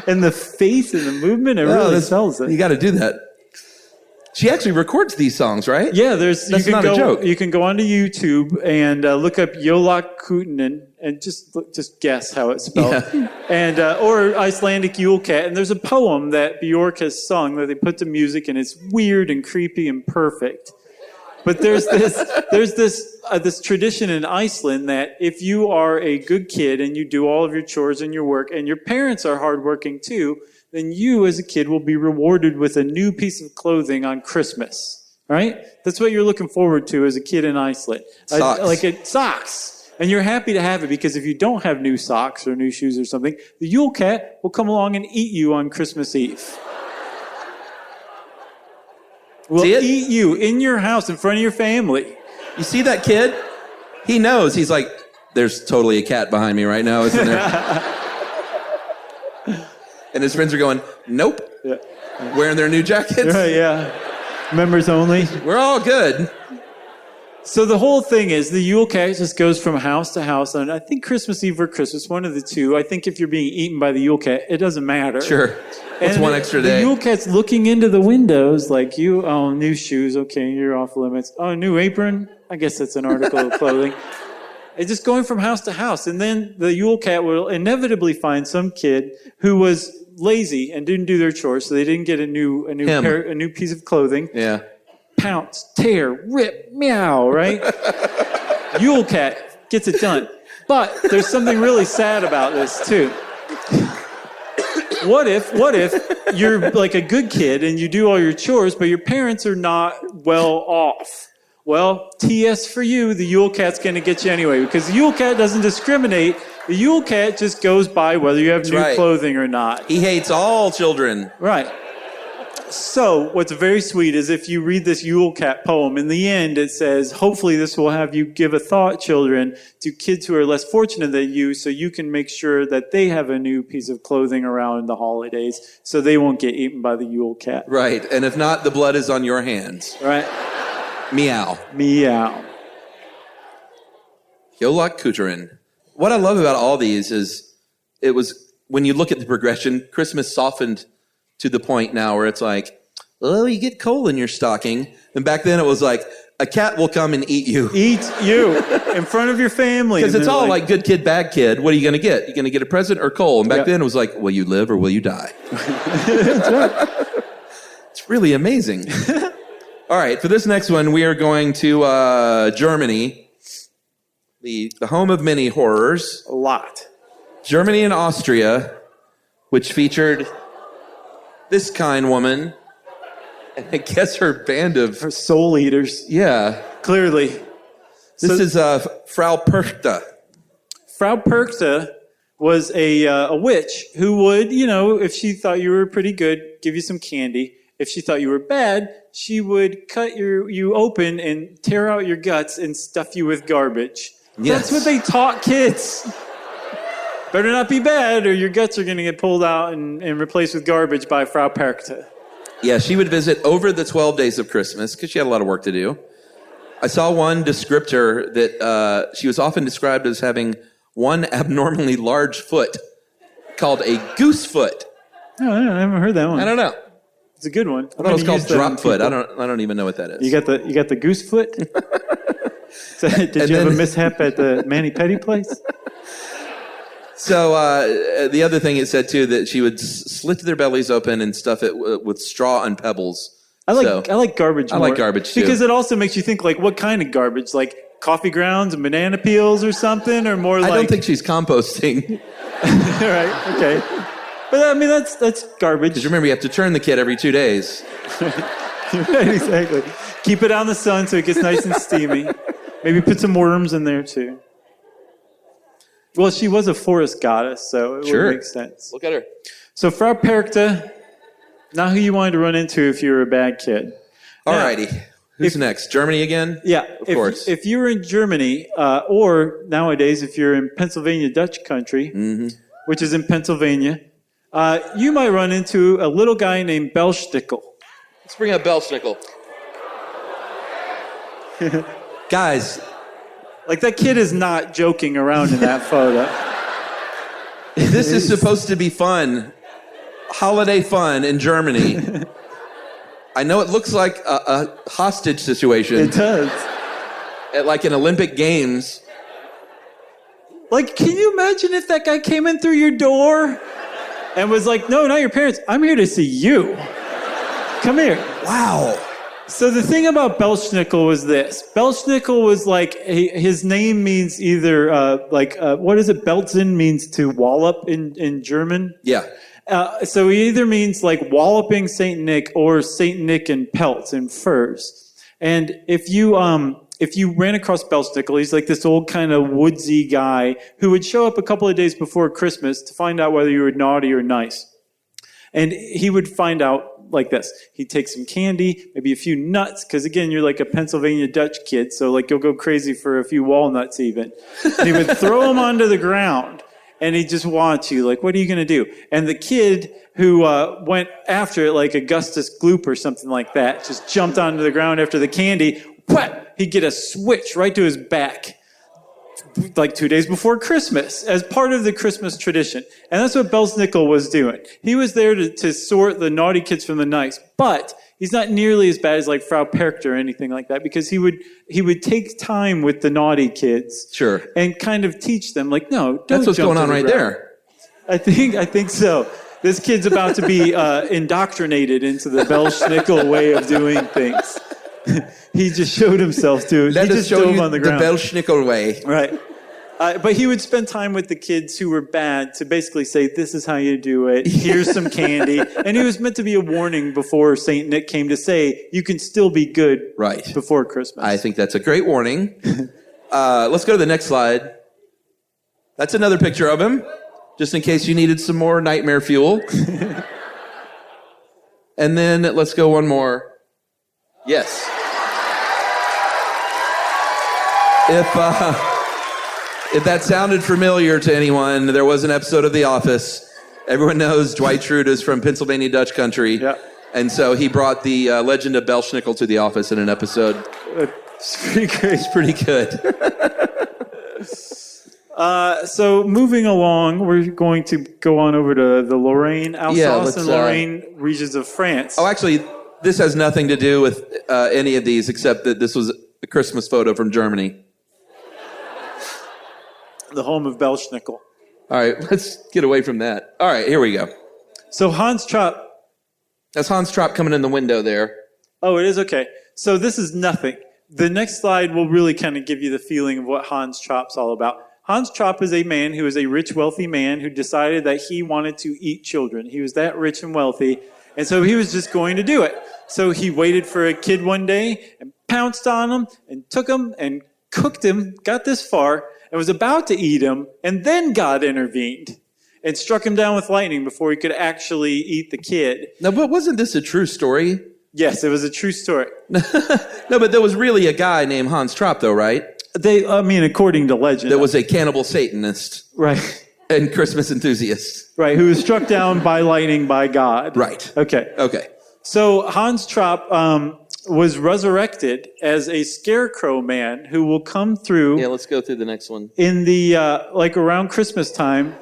And the face and the movement, it really sells it. You got to do that. She actually records these songs, right? Yeah, That's not a joke. You can go onto YouTube and look up Jolak Kutinen and just guess how it's spelled. Yeah. And or Icelandic Yule Cat. And there's a poem that Bjork has sung that they put to music, and it's weird and creepy and perfect. But there's this tradition in Iceland that if you are a good kid and you do all of your chores and your work, and your parents are hardworking too, then you as a kid will be rewarded with a new piece of clothing on Christmas. Right? That's what you're looking forward to as a kid in Iceland. Socks. Socks. And you're happy to have it, because if you don't have new socks or new shoes or something, the Yule Cat will come along and eat you on Christmas Eve. Will eat you in your house in front of your family. You see that kid? He knows. He's like, there's totally a cat behind me right now, isn't there? And his friends are going, nope. Yeah. Wearing their new jackets. Right, yeah. Members only. We're all good. So the whole thing is the Yule Cat just goes from house to house. And I think Christmas Eve or Christmas, one of the two. I think if you're being eaten by the Yule Cat, it doesn't matter. Sure. What's one extra day? The Yule Cat's looking into the windows like, new shoes. Okay, you're off limits. Oh, new apron? I guess that's an article of clothing. It's just going from house to house. And then the Yule Cat will inevitably find some kid who was lazy and didn't do their chores, so they didn't get a new piece of clothing. Yeah. Pounce, tear, rip, meow, right? Yule Cat gets it done. But there's something really sad about this, too. What if you're like a good kid and you do all your chores, but your parents are not well off? Well, TS for you, the Yule Cat's going to get you anyway, because the Yule Cat doesn't discriminate. The Yule Cat just goes by whether you have new clothing or not. He hates all children. Right. So what's very sweet is if you read this Yule Cat poem, in the end it says, hopefully this will have you give a thought, children, to kids who are less fortunate than you, so you can make sure that they have a new piece of clothing around the holidays, so they won't get eaten by the Yule Cat. Right. And if not, the blood is on your hands. Right. Meow. Meow. Jolak Kuterin. What I love about all these is it was, when you look at the progression, Christmas softened to the point now where it's like, oh, you get coal in your stocking. And back then it was like, a cat will come and eat you. Eat you in front of your family. Because it's all like good kid, bad kid. What are you going to get? You're going to get a present or coal? And back then it was like, will you live or will you die? That's right. It's really amazing. All right, for this next one, we are going to Germany, the home of many horrors. A lot. Germany and Austria, which featured this kind woman, and I guess her band of... Her soul eaters. Yeah. Clearly. This is Frau Perchta. Frau Perchta was a witch who would, if she thought you were pretty good, give you some candy. If she thought you were bad, she would cut you open and tear out your guts and stuff you with garbage. Yes. That's what they taught kids. Better not be bad, or your guts are going to get pulled out and replaced with garbage by Frau Perchta. Yeah, she would visit over the 12 days of Christmas because she had a lot of work to do. I saw one descriptor that she was often described as having one abnormally large foot called a goose foot. Oh, I haven't heard that one. I don't know. It's a good one. I thought it was called drop foot. I don't even know what that is. You got the goose foot? So, did you have a mishap at the mani-pedi place? So the other thing it said too, that she would slit their bellies open and stuff it with straw and pebbles. I like garbage more. I like garbage too. Because it also makes you think, like, what kind of garbage? Like coffee grounds and banana peels or something? Or more like... I don't think she's composting. Right, okay. But I mean, that's garbage. Because remember, you have to turn the kid every 2 days. Right, exactly. Keep it out in the sun so it gets nice and steamy. Maybe put some worms in there too. Well, she was a forest goddess, so it would make sense. Look at her. So Frau Perchta, not who you wanted to run into if you were a bad kid. Alrighty. Who's next? Germany again? Yeah. Of course. If you were in Germany, or nowadays if you're in Pennsylvania Dutch country, which is in Pennsylvania, you might run into a little guy named Belschnickel. Let's bring up Belschnickel. Guys. Like, that kid is not joking around in that photo. This is supposed to be fun. Holiday fun in Germany. I know it looks like a hostage situation. It does. Like in Olympic Games. Like, can you imagine if that guy came in through your door and was like, no, not your parents. I'm here to see you. Come here. Wow. So the thing about Belschnickel was this. Belschnickel was like, his name means either, what is it? Beltzen means to wallop in German. Yeah. So he either means like walloping Saint Nick or Saint Nick in pelts and furs. And if you ran across Belschnickel, he's like this old kind of woodsy guy who would show up a couple of days before Christmas to find out whether you were naughty or nice. And he would find out like this. He'd take some candy, maybe a few nuts, because again, you're like a Pennsylvania Dutch kid, so like you'll go crazy for a few walnuts even. And he would throw them onto the ground, and he'd just watch you, like, what are you going to do? And the kid who went after it, like Augustus Gloop or something like that, just jumped onto the ground after the candy, whap, he'd get a switch right to his back. Like 2 days before Christmas, as part of the Christmas tradition. And that's what Belschnickel was doing. He was there to sort the naughty kids from the nice, but he's not nearly as bad as like Frau Percht or anything like that, because he would take time with the naughty kids. Sure. And kind of teach them, like, no, don't That's what's jump going on right ground. there. I think so. This kid's about to be indoctrinated into the Belschnickel way of doing things. He just showed himself to. Let he us just show dove you on the the ground. Belschnickel way. Right. But he would spend time with the kids who were bad to basically say, this is how you do it. Here's some candy. And he was meant to be a warning before St. Nick came to say, you can still be good Right. before Christmas. I think that's a great warning. Let's go to the next slide. That's another picture of him, just in case you needed some more nightmare fuel. And then let's go one more. Yes. If that sounded familiar to anyone, there was an episode of The Office. Everyone knows Dwight Schrute is from Pennsylvania Dutch country. Yeah. And so he brought the legend of Belschnickel to the office in an episode. It's pretty great. It's pretty good. So moving along, we're going to go on over to the Lorraine, Alsace, and Lorraine regions of France. Oh, actually, this has nothing to do with any of these, except that this was a Christmas photo from Germany. The home of Belschnickel. All right, let's get away from that. All right, here we go. So Hans Trapp. That's Hans Trapp coming in the window there. Oh, it is? Okay. So this is nothing. The next slide will really kind of give you the feeling of what Hans Trapp's all about. Hans Trapp is a man who is a rich, wealthy man who decided that he wanted to eat children. He was that rich and wealthy, and so he was just going to do it. So he waited for a kid one day and pounced on him and took him and cooked him, got this far, and was about to eat him, and then God intervened and struck him down with lightning before he could actually eat the kid. No, but wasn't this a true story? Yes, it was a true story. No, but there was really a guy named Hans Trapp, though, right? According to legend. That was a cannibal Satanist. Right. And Christmas enthusiast. Right, who was struck down by lightning by God. Right. Okay. So Hans Trapp was resurrected as a scarecrow man who will come through. Yeah, let's go through the next one. In the around Christmas time,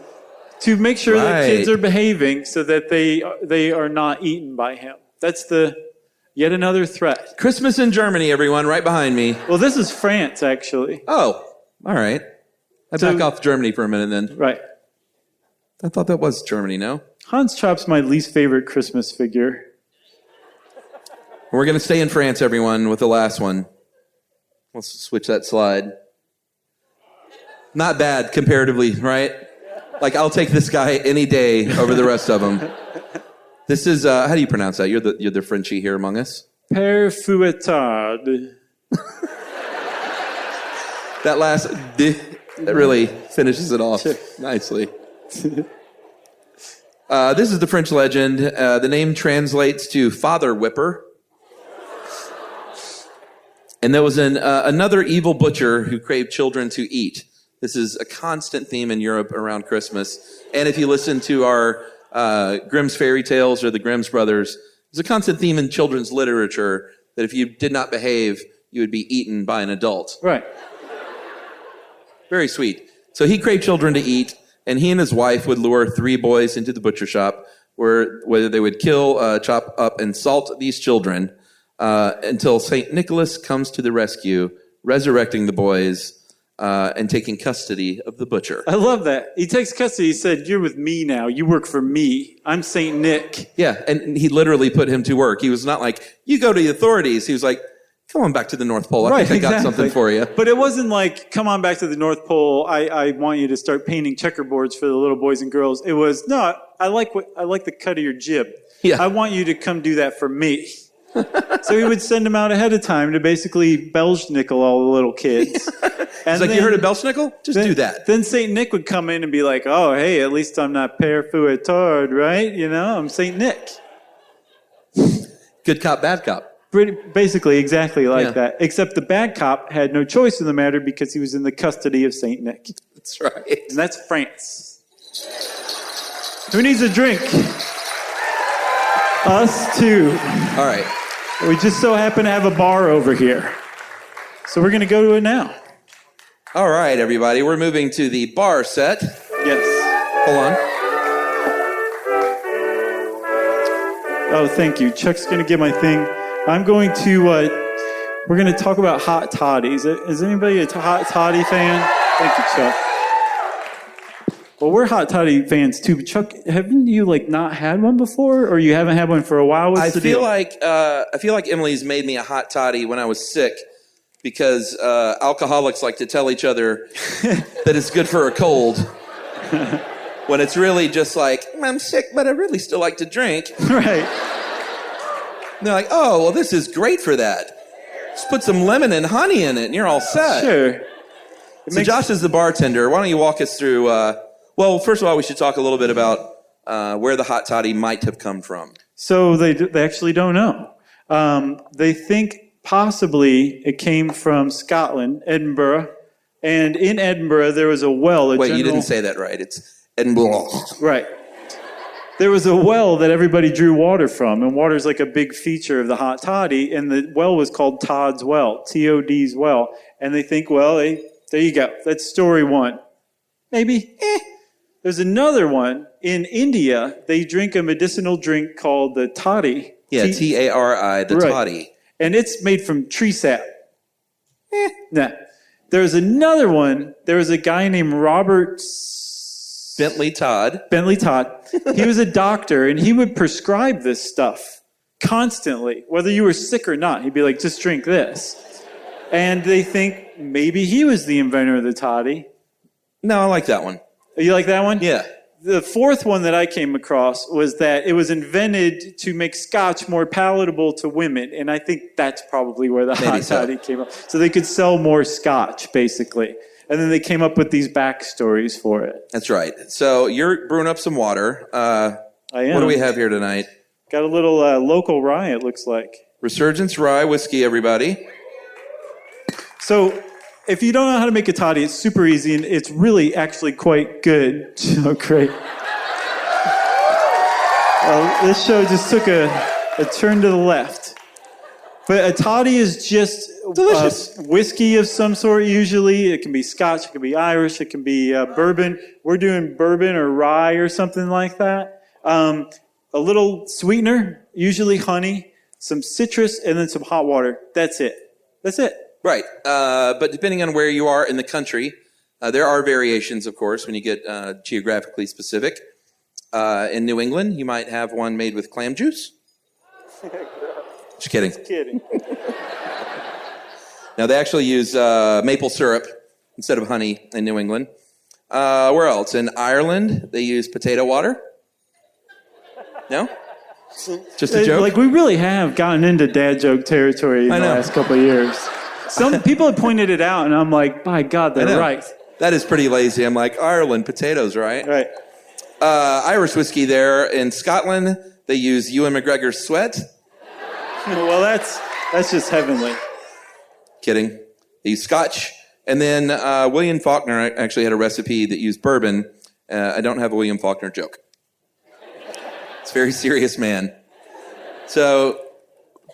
to make sure that kids are behaving so that they are not eaten by him. That's yet another threat. Christmas in Germany, everyone, right behind me. Well, this is France, actually. Oh, all right. I back off Germany for a minute then. Right. I thought that was Germany, no? Hans Trapp's my least favorite Christmas figure. We're going to stay in France, everyone, with the last one. Let's switch that slide. Not bad, comparatively, right? Like, I'll take this guy any day over the rest of them. This is, how do you pronounce that? You're the Frenchie here among us. Père Fouettard. That last that really finishes it off nicely. This is the French legend. The name translates to Father Whipper. And there was another evil butcher who craved children to eat. This is a constant theme in Europe around Christmas. And if you listen to our Grimm's fairy tales or the Grimm's brothers. There's a constant theme in children's literature that if you did not behave, you would be eaten by an adult. Right. Very sweet. So he craved children to eat, and he and his wife would lure 3 boys into the butcher shop where they would kill, chop up, and salt these children until St. Nicholas comes to the rescue, resurrecting the boys and taking custody of the butcher. I love that. He takes custody. He said, "You're with me now. You work for me. I'm St. Nick." Yeah, and he literally put him to work. He was not like, "You go to the authorities." He was like, "Come on back to the North Pole. I think I got something for you." But it wasn't like, "Come on back to the North Pole. I want you to start painting checkerboards for the little boys and girls." It was, "No, I like the cut of your jib. Yeah. I want you to come do that for me." So he would send them out ahead of time to basically Belschnickel all the little kids. And it's like, "You heard of Belschnickel? Just do that." Then St. Nick would come in and be like, "Oh, hey, at least I'm not Père Fouettard, right? You know, I'm St. Nick." Good cop, bad cop. Basically, exactly like that. Except the bad cop had no choice in the matter because he was in the custody of St. Nick. That's right. And that's France. Who needs a drink? Us too. All right. We just so happen to have a bar over here. So we're going to go to it now. All right, everybody. We're moving to the bar set. Yes. Hold on. Oh, thank you. Chuck's going to get my thing. I'm going to, we're going to talk about hot toddies. Is anybody a hot toddy fan? Thank you, Chuck. Well, we're hot toddy fans too, but Chuck, haven't you not had one before, or you haven't had one for a while? What's the deal? I feel like Emily's made me a hot toddy when I was sick, because alcoholics like to tell each other that it's good for a cold, when it's really just like, "I'm sick, but I really still like to drink." Right. And they're like, "Oh, well, this is great for that. Just put some lemon and honey in it, and you're all set." Sure. So Josh is the bartender. Why don't you walk us through? Well, first of all, we should talk a little bit about where the hot toddy might have come from. So they actually don't know. They think possibly it came from Scotland, Edinburgh, and in Edinburgh there was a well. Wait, you didn't say that right. It's Edinburgh. Right. There was a well that everybody drew water from, and water's like a big feature of the hot toddy, and the well was called Todd's Well, T-O-D's well. And they think, well, there you go. That's story one. Maybe. There's another one. In India, they drink a medicinal drink called the toddy. Yeah, T-A-R-I, the toddy. And it's made from tree sap. Nah. There's another one. There was a guy named Robert Bentley Todd. He was a doctor, and he would prescribe this stuff constantly, whether you were sick or not. He'd be like, "Just drink this." And they think maybe he was the inventor of the toddy. No, I like that one. You like that one? Yeah. The fourth one that I came across was that it was invented to make scotch more palatable to women, and I think that's probably where the hot toddy came up. So they could sell more scotch, basically. And then they came up with these backstories for it. That's right. So you're brewing up some water. I am. What do we have here tonight? Got a little local rye, it looks like. Resurgence Rye Whiskey, everybody. So if you don't know how to make a toddy, it's super easy, and it's really actually quite good. Oh, great. This show just took a turn to the left. But a toddy is just delicious whiskey of some sort, usually. It can be Scotch, it can be Irish, it can be bourbon. We're doing bourbon or rye or something like that. A little sweetener, usually honey, some citrus, and then some hot water. That's it. Right. But depending on where you are in the country, there are variations, of course, when you get geographically specific. In New England, you might have one made with clam juice. Just kidding. Now, they actually use maple syrup instead of honey in New England. Where else? In Ireland, they use potato water. No? Just a joke? We really have gotten into dad joke territory in the last couple of years. Some people have pointed it out, and I'm like, by God, they're right. That is pretty lazy. I'm like, Ireland, potatoes, right? Right. Irish whiskey there. In Scotland, they use Ewan McGregor's sweat. Well, that's just heavenly. Kidding. They use Scotch. And then William Faulkner actually had a recipe that used bourbon. I don't have a William Faulkner joke. It's a very serious man. So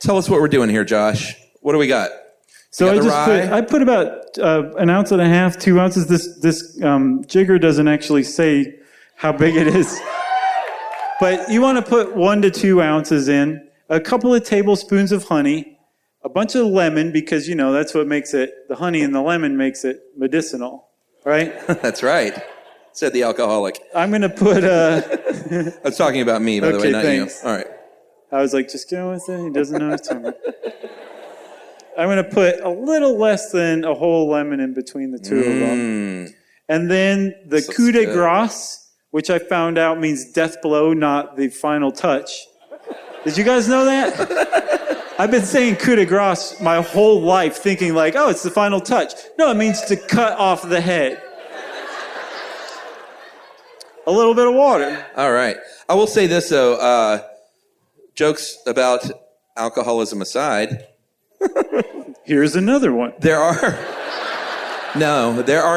tell us what we're doing here, Josh. What do we got? So I put about an ounce and a half, 2 ounces. This jigger doesn't actually say how big it is. But you want to put 1 to 2 ounces in, a couple of tablespoons of honey, a bunch of lemon, because, that's what makes it, the honey and the lemon makes it medicinal, right? That's right, said the alcoholic. I'm going to put... I was talking about me, by the way, not thanks. you. All right. I was like, just go with it. He doesn't know his tongue. I'm going to put a little less than a whole lemon in between the two of them. And then the coup de grace, which I found out means death blow, not the final touch. Did you guys know that? I've been saying coup de grace my whole life, thinking like, oh, it's the final touch. No, it means to cut off the head. A little bit of water. All right. I will say this, though. Jokes about alcoholism aside. Here's another one. There are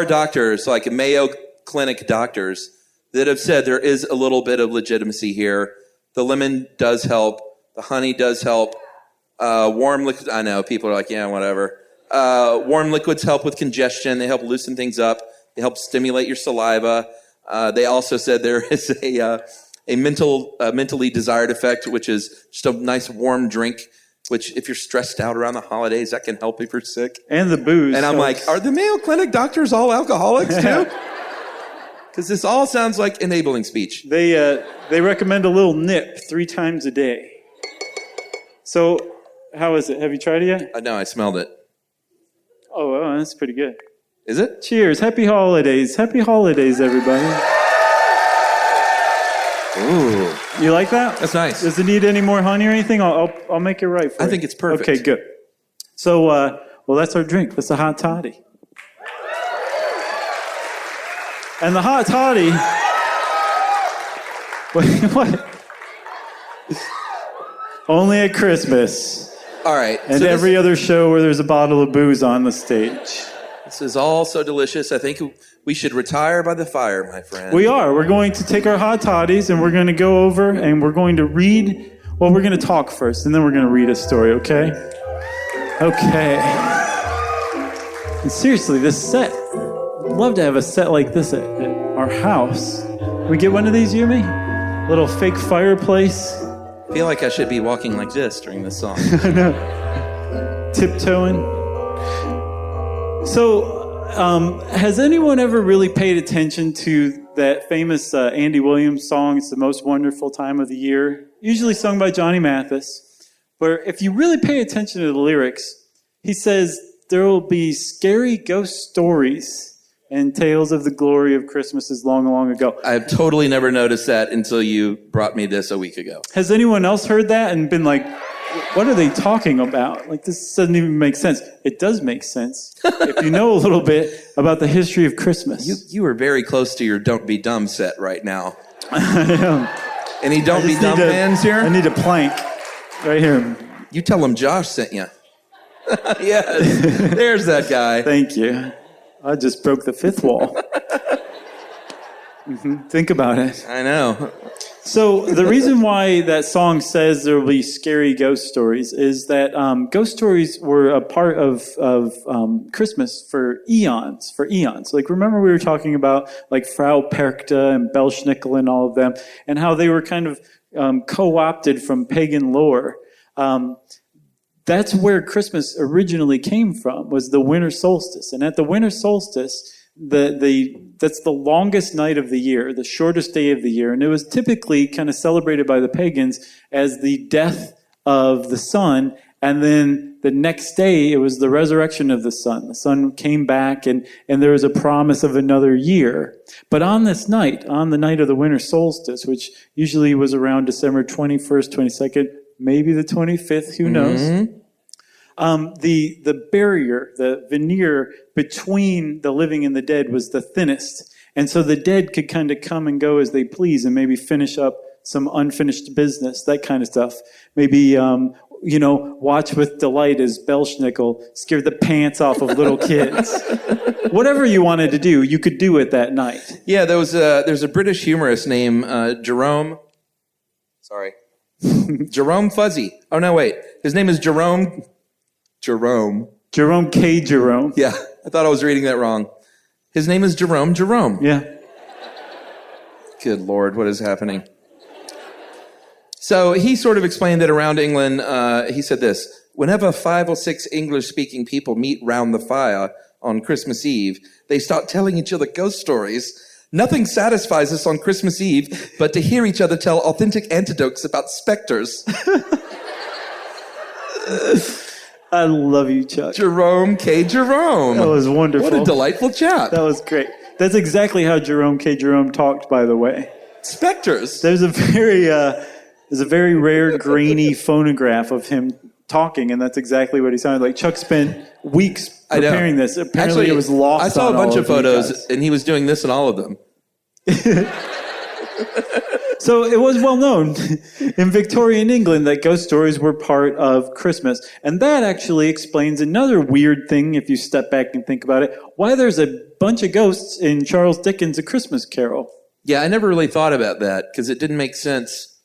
doctors, like Mayo Clinic doctors, that have said there is a little bit of legitimacy here. The lemon does help. The honey does help. Warm liquid, I know, people are like, yeah, whatever. Warm liquids help with congestion. They help loosen things up. They help stimulate your saliva. They also said there is a mentally desired effect, which is just a nice warm drink, which if you're stressed out around the holidays, that can help if you're sick. And the booze. And I'm like, are the Mayo Clinic doctors all alcoholics too? Because this all sounds like enabling speech. They recommend a little nip 3 times a day. So, how is it? Have you tried it yet? No, I smelled it. Oh, that's pretty good. Is it? Cheers. Happy holidays. Happy holidays, everybody. Ooh. You like that? That's nice. Does it need any more honey or anything? I'll make it right for you. I think it's perfect. Okay, good. So, well, that's our drink. That's a hot toddy. And the hot toddy... What? Only at Christmas. All right. And so every other show where there's a bottle of booze on the stage. This is all so delicious. I think we should retire by the fire, my friend. We are. We're going to take our hot toddies and we're going to go over and we're going to read. Well, we're going to talk first and then we're going to read a story, okay? Okay. And seriously, this set, I'd love to have a set like this at our house. Can we get one of these, Yumi? Little fake fireplace. I feel like I should be walking like this during this song. I know. Tiptoeing. So, has anyone ever really paid attention to that famous Andy Williams song, It's the Most Wonderful Time of the Year? Usually sung by Johnny Mathis. But if you really pay attention to the lyrics, he says, there will be scary ghost stories and tales of the glory of Christmases long, long ago. I've totally never noticed that until you brought me this a week ago. Has anyone else heard that and been like, what are they talking about? Like, this doesn't even make sense. It does make sense if you know a little bit about the history of Christmas. You were very close to your Don't Be Dumb set right now. I am. Any Don't Be Dumb fans here? I need a plank right here. You tell them Josh sent you. Yes, there's that guy. Thank you. I just broke the 5th wall. Think about it. I know. So the reason why that song says there will be scary ghost stories is that ghost stories were a part of Christmas for eons. Like, remember we were talking about like Frau Perkta and Belschnickel and all of them, and how they were kind of co-opted from pagan lore. That's where Christmas originally came from, was the winter solstice. And at the winter solstice, that's the longest night of the year, the shortest day of the year. And it was typically kind of celebrated by the pagans as the death of the sun. And then the next day, it was the resurrection of the sun. The sun came back and there was a promise of another year. But on this night, on the night of the winter solstice, which usually was around December 21st, 22nd, maybe the 25th, who knows? The barrier, the veneer between the living and the dead was the thinnest. And so the dead could kind of come and go as they please and maybe finish up some unfinished business, that kind of stuff. Maybe, watch with delight as Belschnickel scared the pants off of little kids. Whatever you wanted to do, you could do it that night. Yeah, there's a British humorist named Jerome. Sorry. Jerome Fuzzy. Oh, no, wait. His name is Jerome. Jerome K. Jerome. Yeah, I thought I was reading that wrong. His name is Jerome. Yeah. Good Lord, what is happening? So he sort of explained that around England, he said this: whenever 5 or 6 English-speaking people meet round the fire on Christmas Eve, they start telling each other ghost stories. Nothing satisfies us on Christmas Eve but to hear each other tell authentic anecdotes about specters. I love you, Chuck. Jerome K. Jerome. That was wonderful. What a delightful chap. That was great. That's exactly how Jerome K. Jerome talked, by the way. Specters. There's a very rare, grainy phonograph of him talking, and that's exactly what he sounded like. Chuck spent weeks preparing this. Apparently, actually, it was lost. I saw on a bunch all of photos, you guys. and he was doing this in all of them. So it was well known in Victorian England that ghost stories were part of Christmas. And that actually explains another weird thing, if you step back and think about it, why there's a bunch of ghosts in Charles Dickens' A Christmas Carol. Yeah, I never really thought about that because it didn't make sense.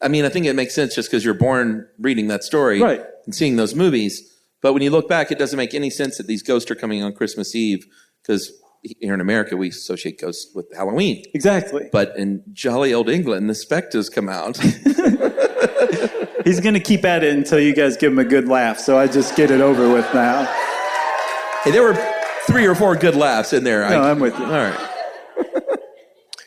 I mean, I think it makes sense just because you're born reading that story and seeing those movies. But when you look back, it doesn't make any sense that these ghosts are coming on Christmas Eve because here in America, we associate ghosts with Halloween. Exactly. But in jolly old England, the specters come out. He's going to keep at it until you guys give him a good laugh, so I just get it over with now. Hey, there were 3 or 4 good laughs in there. No, I'm with you. All right.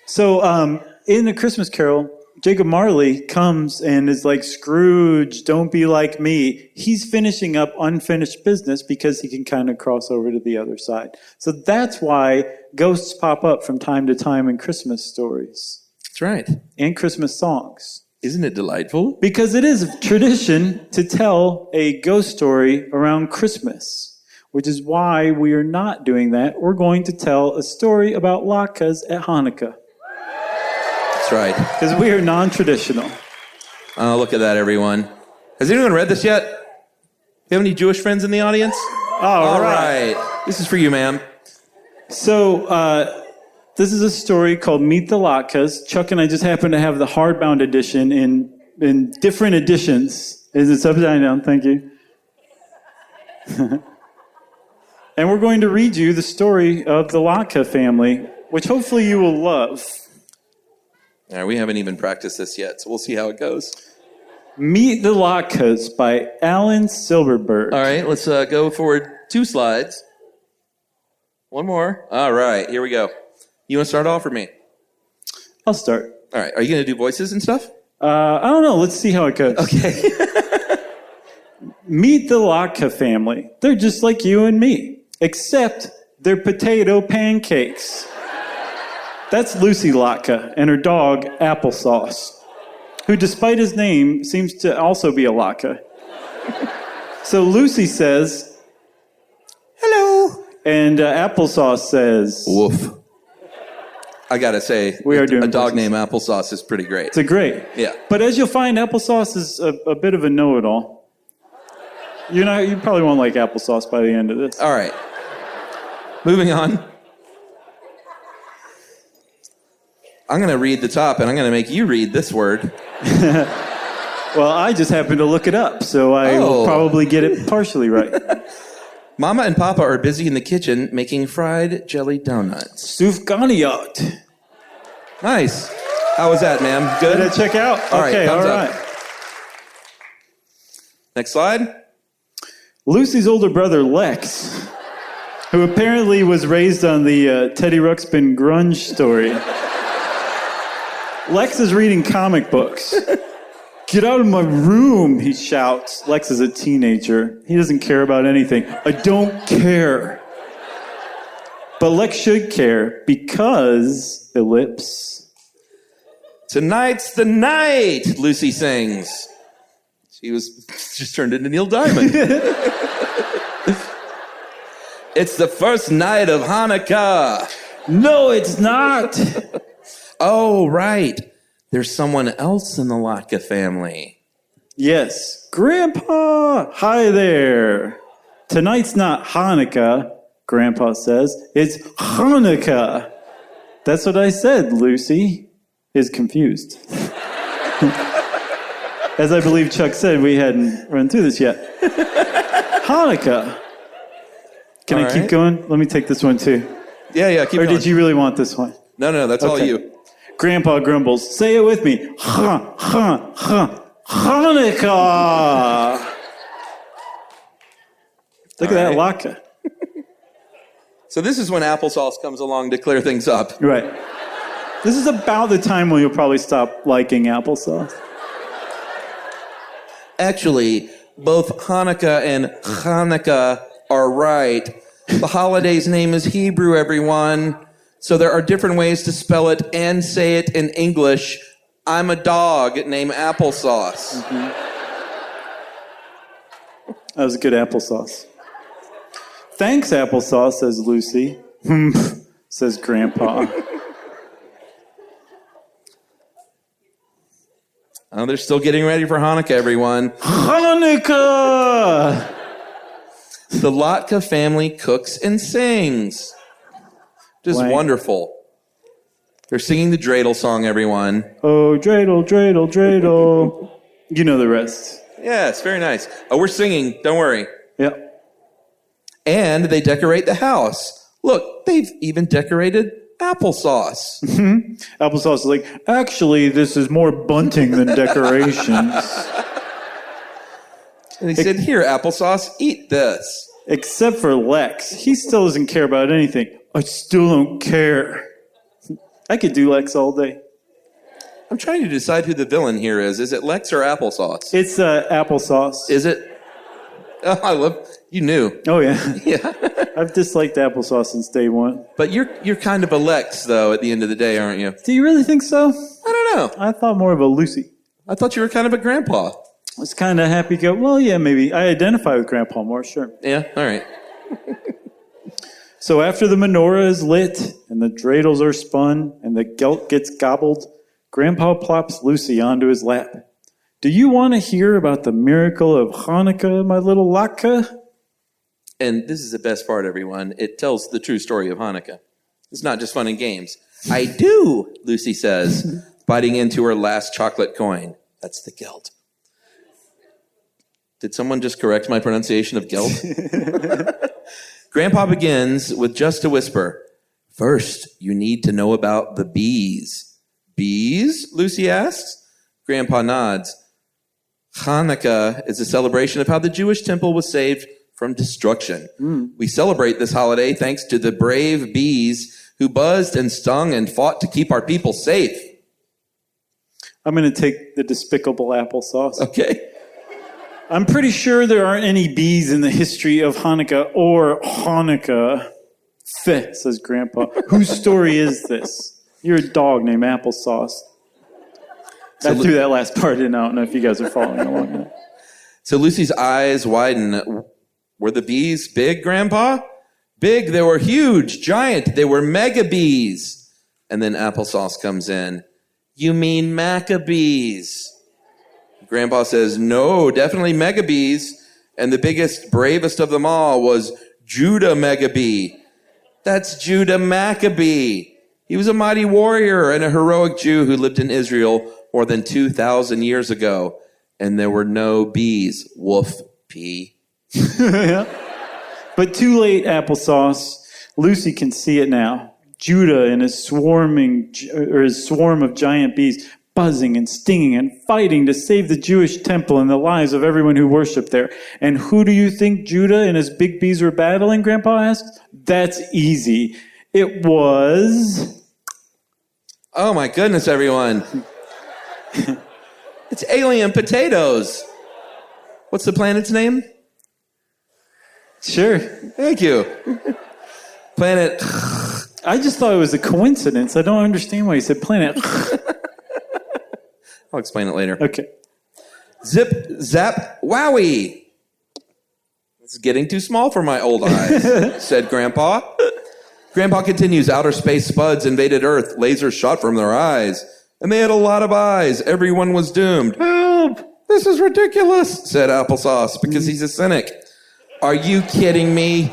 So in A Christmas Carol, Jacob Marley comes and is like, Scrooge, don't be like me. He's finishing up unfinished business because he can kind of cross over to the other side. So that's why ghosts pop up from time to time in Christmas stories. That's right. And Christmas songs. Isn't it delightful? Because it is a tradition to tell a ghost story around Christmas, which is why we are not doing that. We're going to tell a story about latkes at Hanukkah. That's right. Because we are non-traditional. Oh, look at that, everyone. Has anyone read this yet? You have any Jewish friends in the audience? All right. This is for you, ma'am. So this is a story called Meet the Latkes. Chuck and I just happen to have the hardbound edition in different editions. Is it upside down? Thank you. And we're going to read you the story of the Latke family, which hopefully you will love. All right, we haven't even practiced this yet, so we'll see how it goes. Meet the Latkes by Alan Silberberg. All right, let's go forward 2 slides. One more. All right, here we go. You want to start off or me? I'll start. All right, are you going to do voices and stuff? I don't know. Let's see how it goes. Okay. Meet the Latke family. They're just like you and me, except they're potato pancakes. That's Lucy Latke and her dog, Applesauce, who, despite his name, seems to also be a Latke. So Lucy says, hello. And Applesauce says, woof. I got to say, we are doing a dog voices. named Applesauce is pretty great. It's a great. Yeah. But as you'll find, Applesauce is a bit of a know-it-all. You probably won't like Applesauce by the end of this. All right. Moving on. I'm going to read the top, and I'm going to make you read this word. Well, I just happened to look it up, so I will probably get it partially right. Mama and Papa are busy in the kitchen making fried jelly donuts. Sufganiyot. Nice. How was that, ma'am? Good? Did I check out? All right, Okay, all thumbs right. up. Next slide. Lucy's older brother, Lex, who apparently was raised on the Teddy Ruxpin grunge story. Lex is reading comic books. Get out of my room, he shouts. Lex is a teenager. He doesn't care about anything. I don't care. But Lex should care because, ellipse. Tonight's the night, Lucy sings. She was just turned into Neil Diamond. It's the first night of Hanukkah. No, it's not. Oh, right. There's someone else in the Latke family. Yes. Grandpa, hi there. Tonight's not Hanukkah, Grandpa says. It's Hanukkah. That's what I said, Lucy is confused. As I believe Chuck said, we hadn't run through this yet. Hanukkah. Can I keep going? Let me take this one too. Yeah, keep going. Or did you really want this one? No, that's all you. Grandpa grumbles. Say it with me. Hanukkah. Look at that latke. So this is when applesauce comes along to clear things up. Right. This is about the time when you'll probably stop liking applesauce. Actually, both Hanukkah and Hanukkah are right. The holiday's name is Hebrew, everyone. So there are different ways to spell it and say it in English. I'm a dog named Applesauce. Mm-hmm. That was a good applesauce. Thanks, applesauce, says Lucy. Says Grandpa. Oh, they're still getting ready for Hanukkah, everyone. Hanukkah! The Latka family cooks and sings. Just wonderful. They're singing the dreidel song, everyone. Oh, dreidel, dreidel, dreidel. You know the rest. Yes, very nice. Oh, we're singing. Don't worry. Yep. And they decorate the house. Look, they've even decorated applesauce. Mm-hmm. Applesauce is like, actually, this is more bunting than decorations. And they said, here, applesauce, eat this. Except for Lex. He still doesn't care about anything. I still don't care. I could do Lex all day. I'm trying to decide who the villain here is. Is it Lex or applesauce? It's applesauce. Is it? Oh, I love... You knew. Oh, yeah. Yeah. I've disliked applesauce since day one. But you're kind of a Lex, though, at the end of the day, aren't you? Do you really think so? I don't know. I thought more of a Lucy. I thought you were kind of a grandpa. I was kind of happy go, well, yeah, maybe. I identify with Grandpa more, sure. Yeah, all right. So after the menorah is lit, and the dreidels are spun, and the gelt gets gobbled, Grandpa plops Lucy onto his lap. Do you want to hear about the miracle of Hanukkah, my little Latka? And this is the best part, everyone. It tells the true story of Hanukkah. It's not just fun and games. I do, Lucy says, biting into her last chocolate coin. That's the gelt. Did someone just correct my pronunciation of gelt? Grandpa begins with just a whisper. First, you need to know about the bees. Bees? Lucy asks. Grandpa nods. Hanukkah is a celebration of how the Jewish temple was saved from destruction. We celebrate this holiday thanks to the brave bees who buzzed and stung and fought to keep our people safe. I'm going to take the despicable applesauce. Okay. I'm pretty sure there aren't any bees in the history of Hanukkah or Hanukkah. Feh, says Grandpa. Whose story is this? You're a dog named Applesauce. I threw that last part in. I don't know if you guys are following along. So Lucy's eyes widen. Were the bees big, Grandpa? Big, they were huge, giant, they were mega bees. And then applesauce comes in. You mean Maccabees? Grandpa says, no, definitely mega bees. And the biggest, bravest of them all was Judah Maccabee. That's Judah Maccabee. He was a mighty warrior and a heroic Jew who lived in Israel more than 2,000 years ago. And there were no bees. Woof, pee. Yeah. But too late, applesauce. Lucy can see it now. Judah and his swarm of giant bees buzzing and stinging and fighting to save the Jewish temple and the lives of everyone who worshiped there. And who do you think Judah and his big bees were battling, Grandpa asked? That's easy. It was... Oh my goodness, everyone. It's alien potatoes. What's the planet's name? Sure. Thank you. Planet. I just thought it was a coincidence. I don't understand why you said planet. I'll explain it later. Okay. Zip, zap, wowie. This is getting too small for my old eyes, said Grandpa. Grandpa continues, outer space spuds invaded Earth. Lasers shot from their eyes. And they had a lot of eyes. Everyone was doomed. Help! This is ridiculous, said Applesauce, because he's a cynic. Are you kidding me?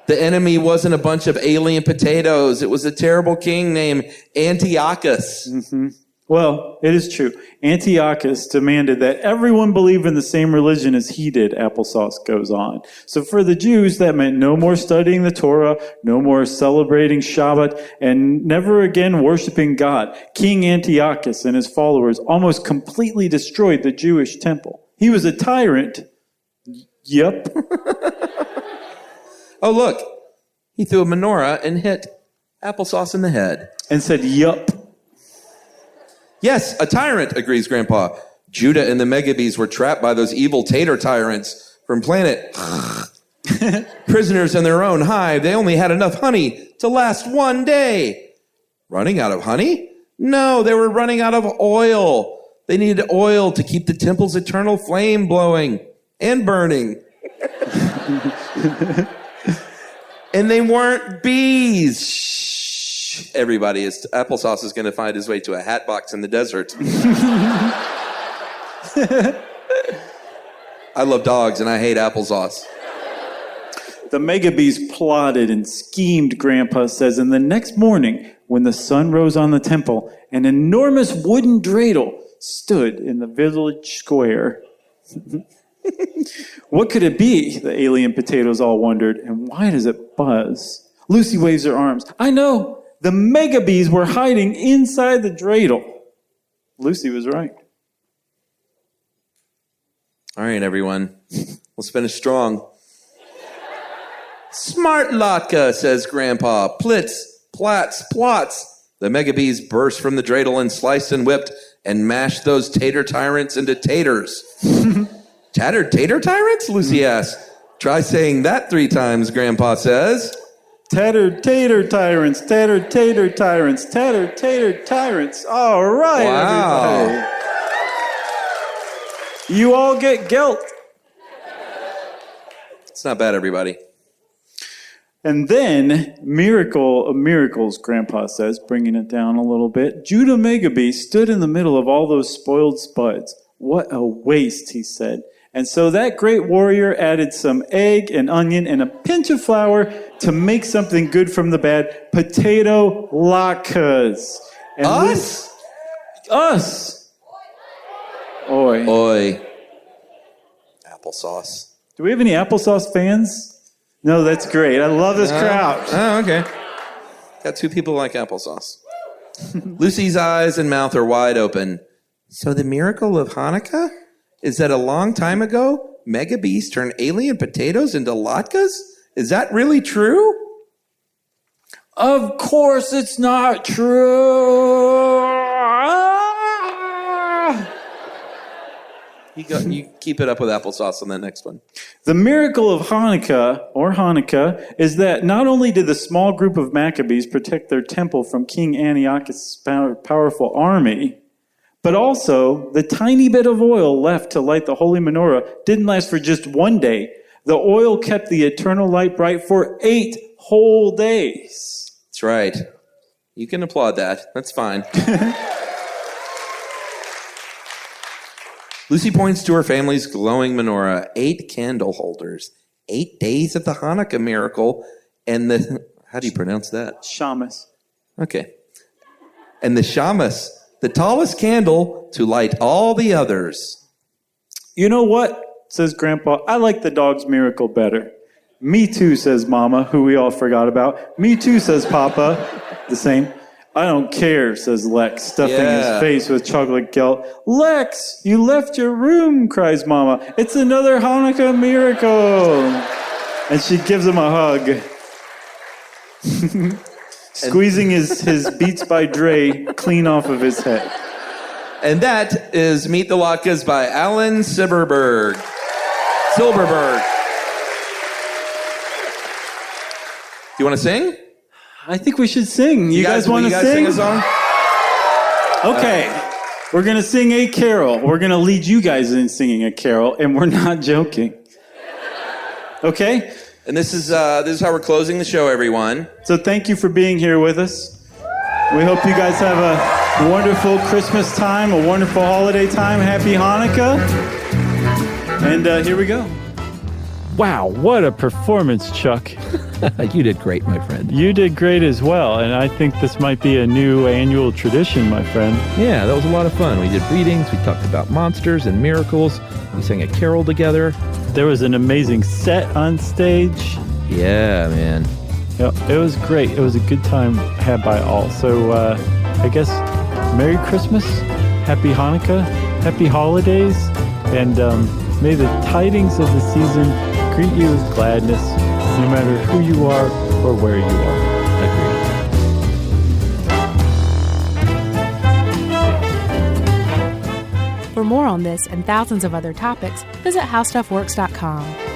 The enemy wasn't a bunch of alien potatoes. It was a terrible king named Antiochus. Mm-hmm. Well, it is true. Antiochus demanded that everyone believe in the same religion as he did, applesauce goes on. So for the Jews, that meant no more studying the Torah, no more celebrating Shabbat, and never again worshiping God. King Antiochus and his followers almost completely destroyed the Jewish temple. He was a tyrant. Yep. Oh, look. He threw a menorah and hit applesauce in the head. And said, yup. Yes, a tyrant, agrees Grandpa. Judah and the Megabees were trapped by those evil tater tyrants from planet prisoners in their own hive. They only had enough honey to last one day. Running out of honey? No, they were running out of oil. They needed oil to keep the temple's eternal flame blowing and burning. And they weren't bees. Shh. Everybody, applesauce is going to find his way to a hat box in the desert. I love dogs and I hate applesauce. The Megabees plotted and schemed, Grandpa says, and the next morning, when the sun rose on the temple, an enormous wooden dreidel stood in the village square. What could it be? The alien potatoes all wondered. And why does it buzz? Lucy waves her arms. I know. The Megabees were hiding inside the dreidel. Lucy was right. All right, everyone. Let's finish strong. Smart Latka, says Grandpa. Plitz, plats, plots. The Megabees burst from the dreidel and sliced and whipped and mashed those tater tyrants into taters. Tattered tater tyrants? Lucy asked. Try saying that 3 times, Grandpa says. Tattered tater tyrants, tattered tater tyrants, tattered tater tyrants. All right, wow. Everybody. You all get gelt. It's not bad, everybody. And then, miracle of miracles, Grandpa says, bringing it down a little bit. Judah Megabee stood in the middle of all those spoiled spuds. What a waste, he said. And so that great warrior added some egg and onion and a pinch of flour to make something good from the bad. Potato latkes. And Us? Us. Oi. Oi. Applesauce. Do we have any applesauce fans? No, that's great. I love this crowd. Oh, okay. Got 2 people like applesauce. Lucy's eyes and mouth are wide open. So the miracle of Hanukkah is that a long time ago, Megabees turned alien potatoes into latkes? Is that really true? Of course it's not true. You keep it up with applesauce on that next one. The miracle of Hanukkah, is that not only did the small group of Maccabees protect their temple from King Antiochus' powerful army, but also the tiny bit of oil left to light the holy menorah didn't last for just one day. The oil kept the eternal light bright for 8 whole days. That's right. You can applaud that. That's fine. Lucy points to her family's glowing menorah. 8 candle holders. 8 days of the Hanukkah miracle. And the... How do you pronounce that? Shamus. Okay. And the shamus, the tallest candle to light all the others. You know what, says Grandpa, I like the dog's miracle better. Me too, says Mama, who we all forgot about. Me too, says Papa. The same. I don't care, says Lex, stuffing his face with chocolate gelt. Lex, you left your room, cries Mama. It's another Hanukkah miracle. And she gives him a hug. Squeezing his Beats by Dre clean off of his head. And that is Meet the Latkes by Alan Silberberg. You want to sing? I think we should sing. You guys want to sing? A song? Okay. We're going to sing a carol. We're going to lead you guys in singing a carol, and we're not joking. Okay? And this is how we're closing the show, everyone. So thank you for being here with us. We hope you guys have a wonderful Christmas time, a wonderful holiday time. Happy Hanukkah. And here we go. Wow, what a performance, Chuck. You did great, my friend. You did great as well, and I think this might be a new annual tradition, my friend. Yeah, that was a lot of fun. We did readings, we talked about monsters and miracles, we sang a carol together. There was an amazing set on stage. Yeah, man. Yep, it was great. It was a good time had by all. So I guess Merry Christmas, Happy Hanukkah, Happy Holidays, and may the tidings of the season greet you with gladness, no matter who you are or where you are. For more on this and thousands of other topics, visit howstuffworks.com.